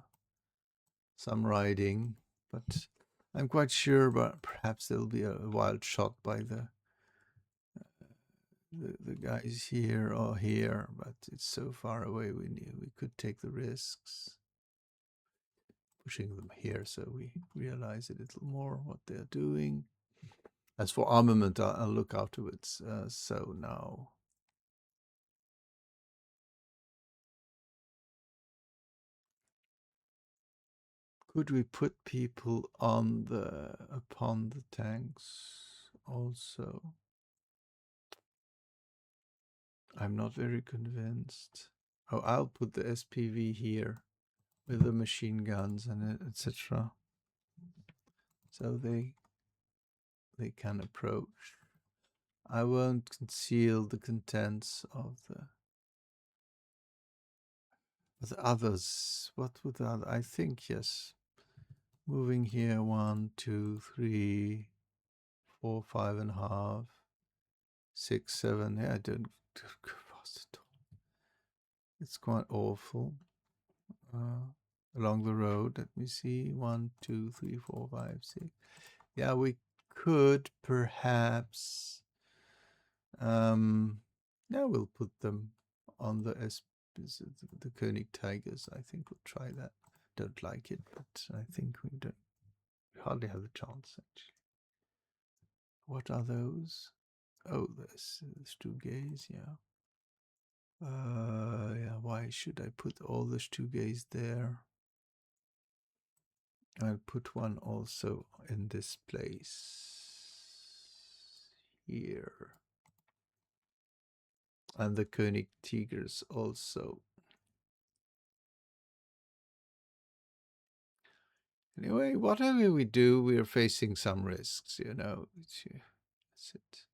some riding, but I'm quite sure, but perhaps there'll be a wild shot by the guys here or here, but it's so far away. We could take the risks pushing them here, so we realize a little more what they're doing. As for armament, I'll look afterwards. So now. Could we put people on upon the tanks also? I'm not very convinced. Oh, I'll put the SPV here with the machine guns and etc. So they can approach. I won't conceal the contents of the others. What would the other? I think yes. Moving here 1, 2, 3, 4, 5.5, 6, 7. Yeah, I don't go fast at all. It's quite awful. Along the road, let me see. 1, 2, 3, 4, 5, 6. Yeah, we could perhaps. Yeah, we'll put them on the König Tigers. I think we'll try that. Don't like it, but I think we hardly have a chance actually. What are those? Oh, there's Stugaze, yeah. Yeah, why should I put all the Stugaze there? I'll put one also in this place here. And the König Tigers also. Anyway, whatever we do, we're facing some risks, you know. That's it.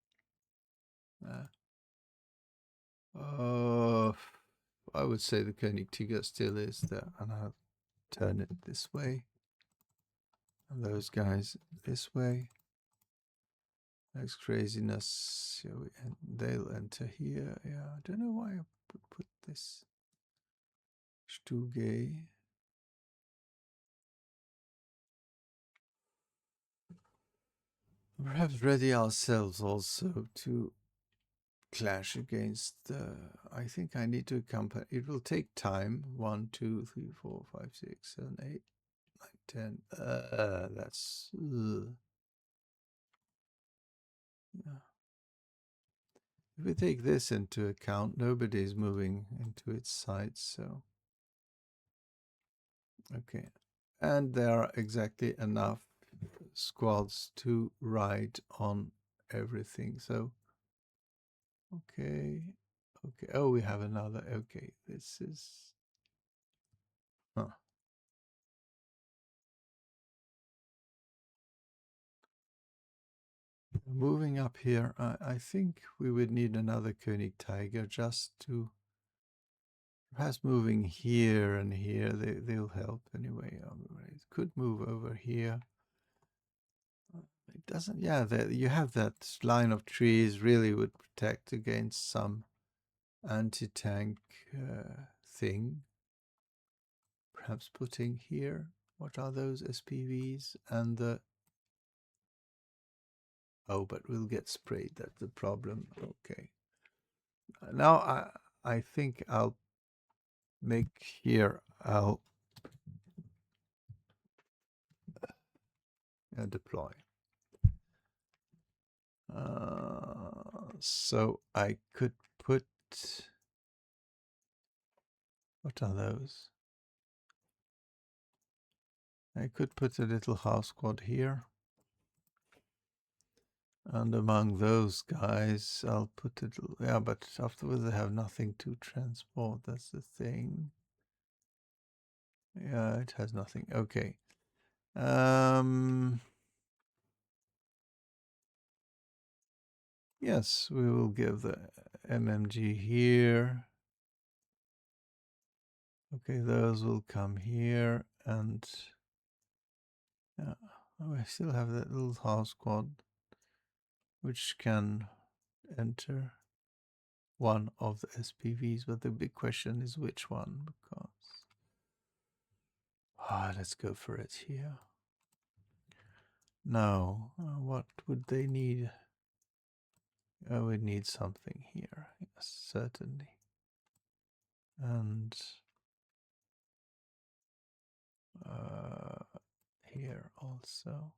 I would say the König Tiger still is there, and I'll turn it this way. And those guys this way. That's craziness. They'll enter here. Yeah, I don't know why I put this Stuge. Perhaps ready ourselves also to clash against I think I need to accompany. It will take time. 1, 2, 3, 4, 5, 6, 7, 8, 9, 10. That's yeah. If we take this into account, nobody is moving into its sides, so okay. And there are exactly enough squads to ride on everything. So okay. Oh, we have another. Okay, this is moving up here. I think we would need another König Tiger just to perhaps moving here and here. They'll help anyway. It could move over here. It doesn't. Yeah, you have that line of trees. Really would protect against some anti-tank thing. Perhaps putting here. What are those SPVs and the Oh, but we'll get sprayed. That's the problem. Okay. Now I think I'll make here. I'll deploy. So I could put. What are those? I could put a little house squad here. And among those guys, I'll put it. Yeah, but afterwards they have nothing to transport. That's the thing. Yeah, it has nothing. Okay. Yes, we will give the MMG here. Okay, those will come here, and yeah, I still have that little house squad, which can enter one of the SPVs, but the big question is which one, because let's go for it here. Now, what would they need? Oh, we need something here. Yes, certainly. And here also.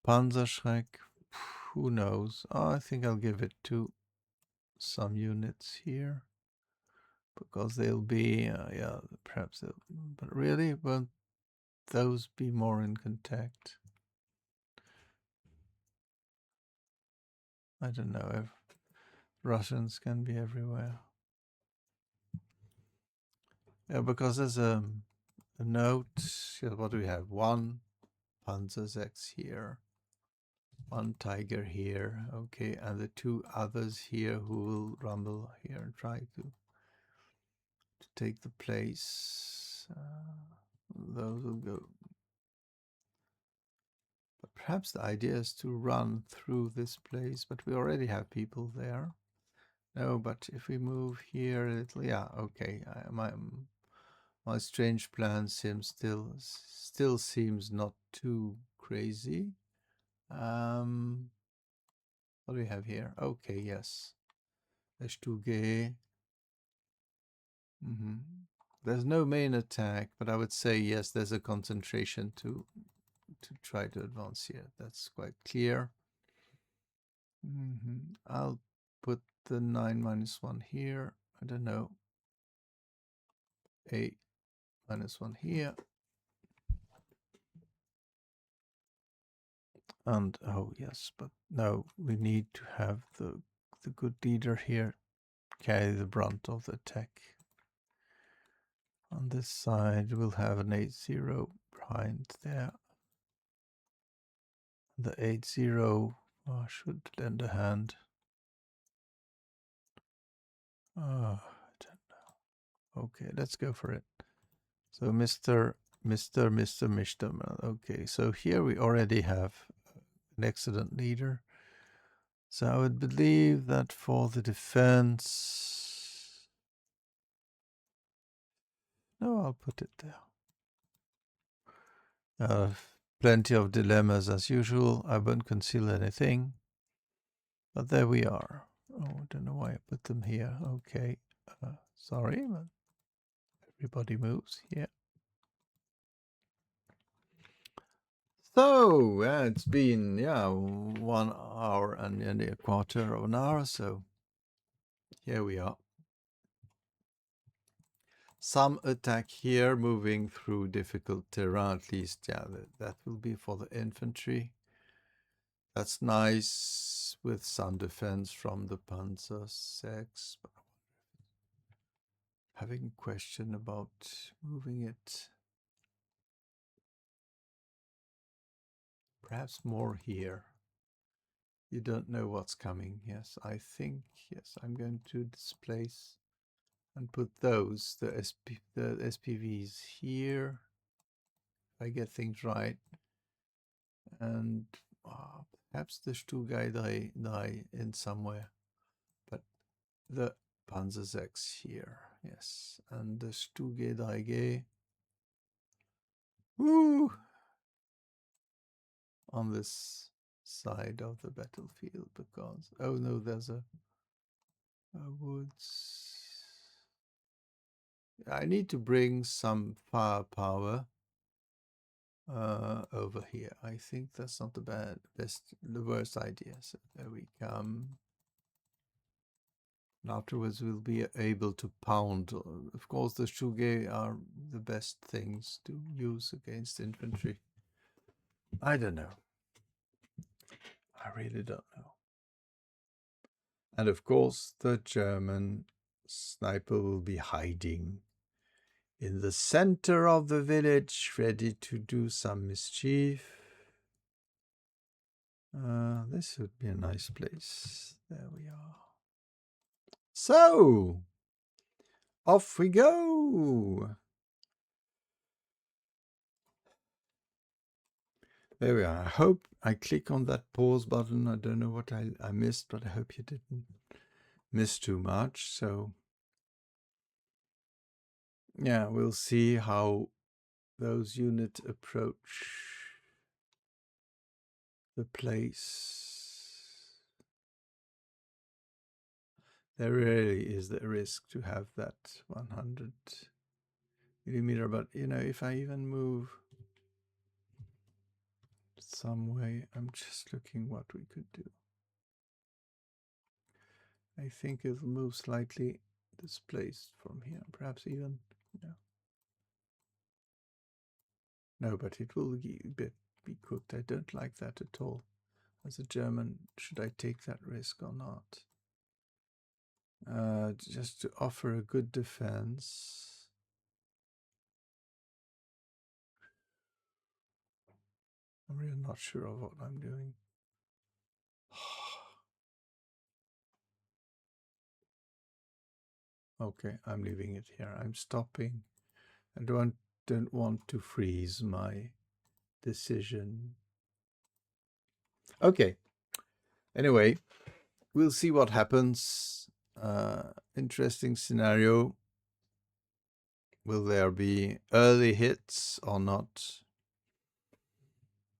Panzerschreck, who knows? Oh, I think I'll give it to some units here. Because they'll be, yeah, perhaps, but really, won't those be more in contact? I don't know if Russians can be everywhere. Yeah, because there's a note. What do we have? One Panzerzex here, one Tiger here. Okay, and the two others here who will rumble here and try to take the place. Those will go. But perhaps the idea is to run through this place, but we already have people there. No, but if we move here a little, yeah, okay. My strange plan still seems not too crazy. What do we have here? Okay, yes. SCHMELING'S. There's no main attack, but I would say yes, there's a concentration to try to advance here. That's quite clear. I'll put the 9-1 here. I don't know. 8-1 here. And oh yes, but no, we need to have the good leader here carry the brunt of the attack. On this side, we'll have an 8-0 behind there. The 8-0 should lend a hand. I don't know. Okay, let's go for it. So Mr. Okay, so here we already have an excellent leader. So I would believe that for the defense, no, I'll put it there. Plenty of dilemmas as usual. I won't conceal anything. But there we are. Oh, I don't know why I put them here. Okay. Sorry, but everybody moves here. So it's been 1 hour and nearly a quarter of an hour. So here we are. Some attack here, moving through difficult terrain. At least, yeah, that will be for the infantry. That's nice with some defense from the Panzerzex. Having a question about moving it. Perhaps more here. You don't know what's coming. Yes, I think, yes, I'm going to displace and put those, the SPVs here. If I get things right. And perhaps the Stugai die in somewhere. But the Panzerzex here, yes. And the Stuge Dreige. Woo! on this side of the battlefield because, oh no, there's a woods. I need to bring some firepower over here. I think that's not the worst idea. So there we come. And afterwards we'll be able to pound. Of course, the shuge are the best things to use against infantry. I don't know. I really don't know. And of course, the German sniper will be hiding in the center of the village, ready to do some mischief. This would be a nice place. There we are. So, off we go. There we are. I hope I click on that pause button. I don't know what I missed, but I hope you didn't miss too much. So, yeah, we'll see how those units approach the place. There really is the risk to have that 100 millimeter, but you know, if I even move some way, I'm just looking what we could do. I think it'll move slightly displaced from here, perhaps even, yeah. No, but it will be cooked. I don't like that at all. As a German, should I take that risk or not? Just to offer a good defense. I'm really not sure of what I'm doing. Okay, I'm leaving it here. I'm stopping. I don't want to freeze my decision. Okay. Anyway, we'll see what happens. Interesting scenario. Will there be early hits or not?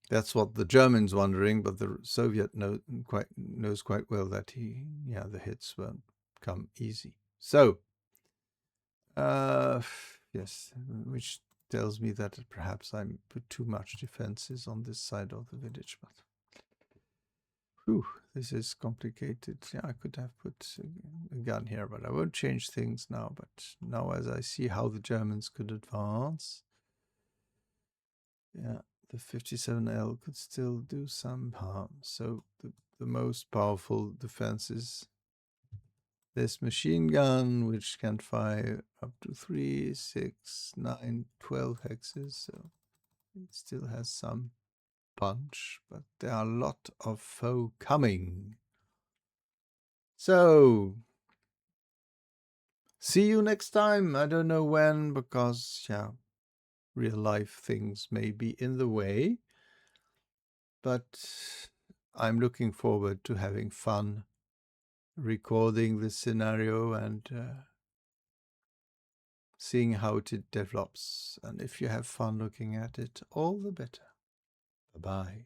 That's what the German's wondering, but the Soviet knows quite well that the hits won't come easy. So, yes, which tells me that perhaps I put too much defenses on this side of the village, but whew, this is complicated. Yeah, I could have put a gun here, but I won't change things now. But now as I see how the Germans could advance, yeah, the 57L could still do some harm. So the most powerful defense is this machine gun, which can fire up to 3, 6, 9, 12 hexes. So it still has some punch, but there are a lot of foe coming. So, see you next time. I don't know when, because, yeah, real life things may be in the way. But I'm looking forward to having fun recording this scenario and seeing how it develops. And if you have fun looking at it, all the better. Bye-bye.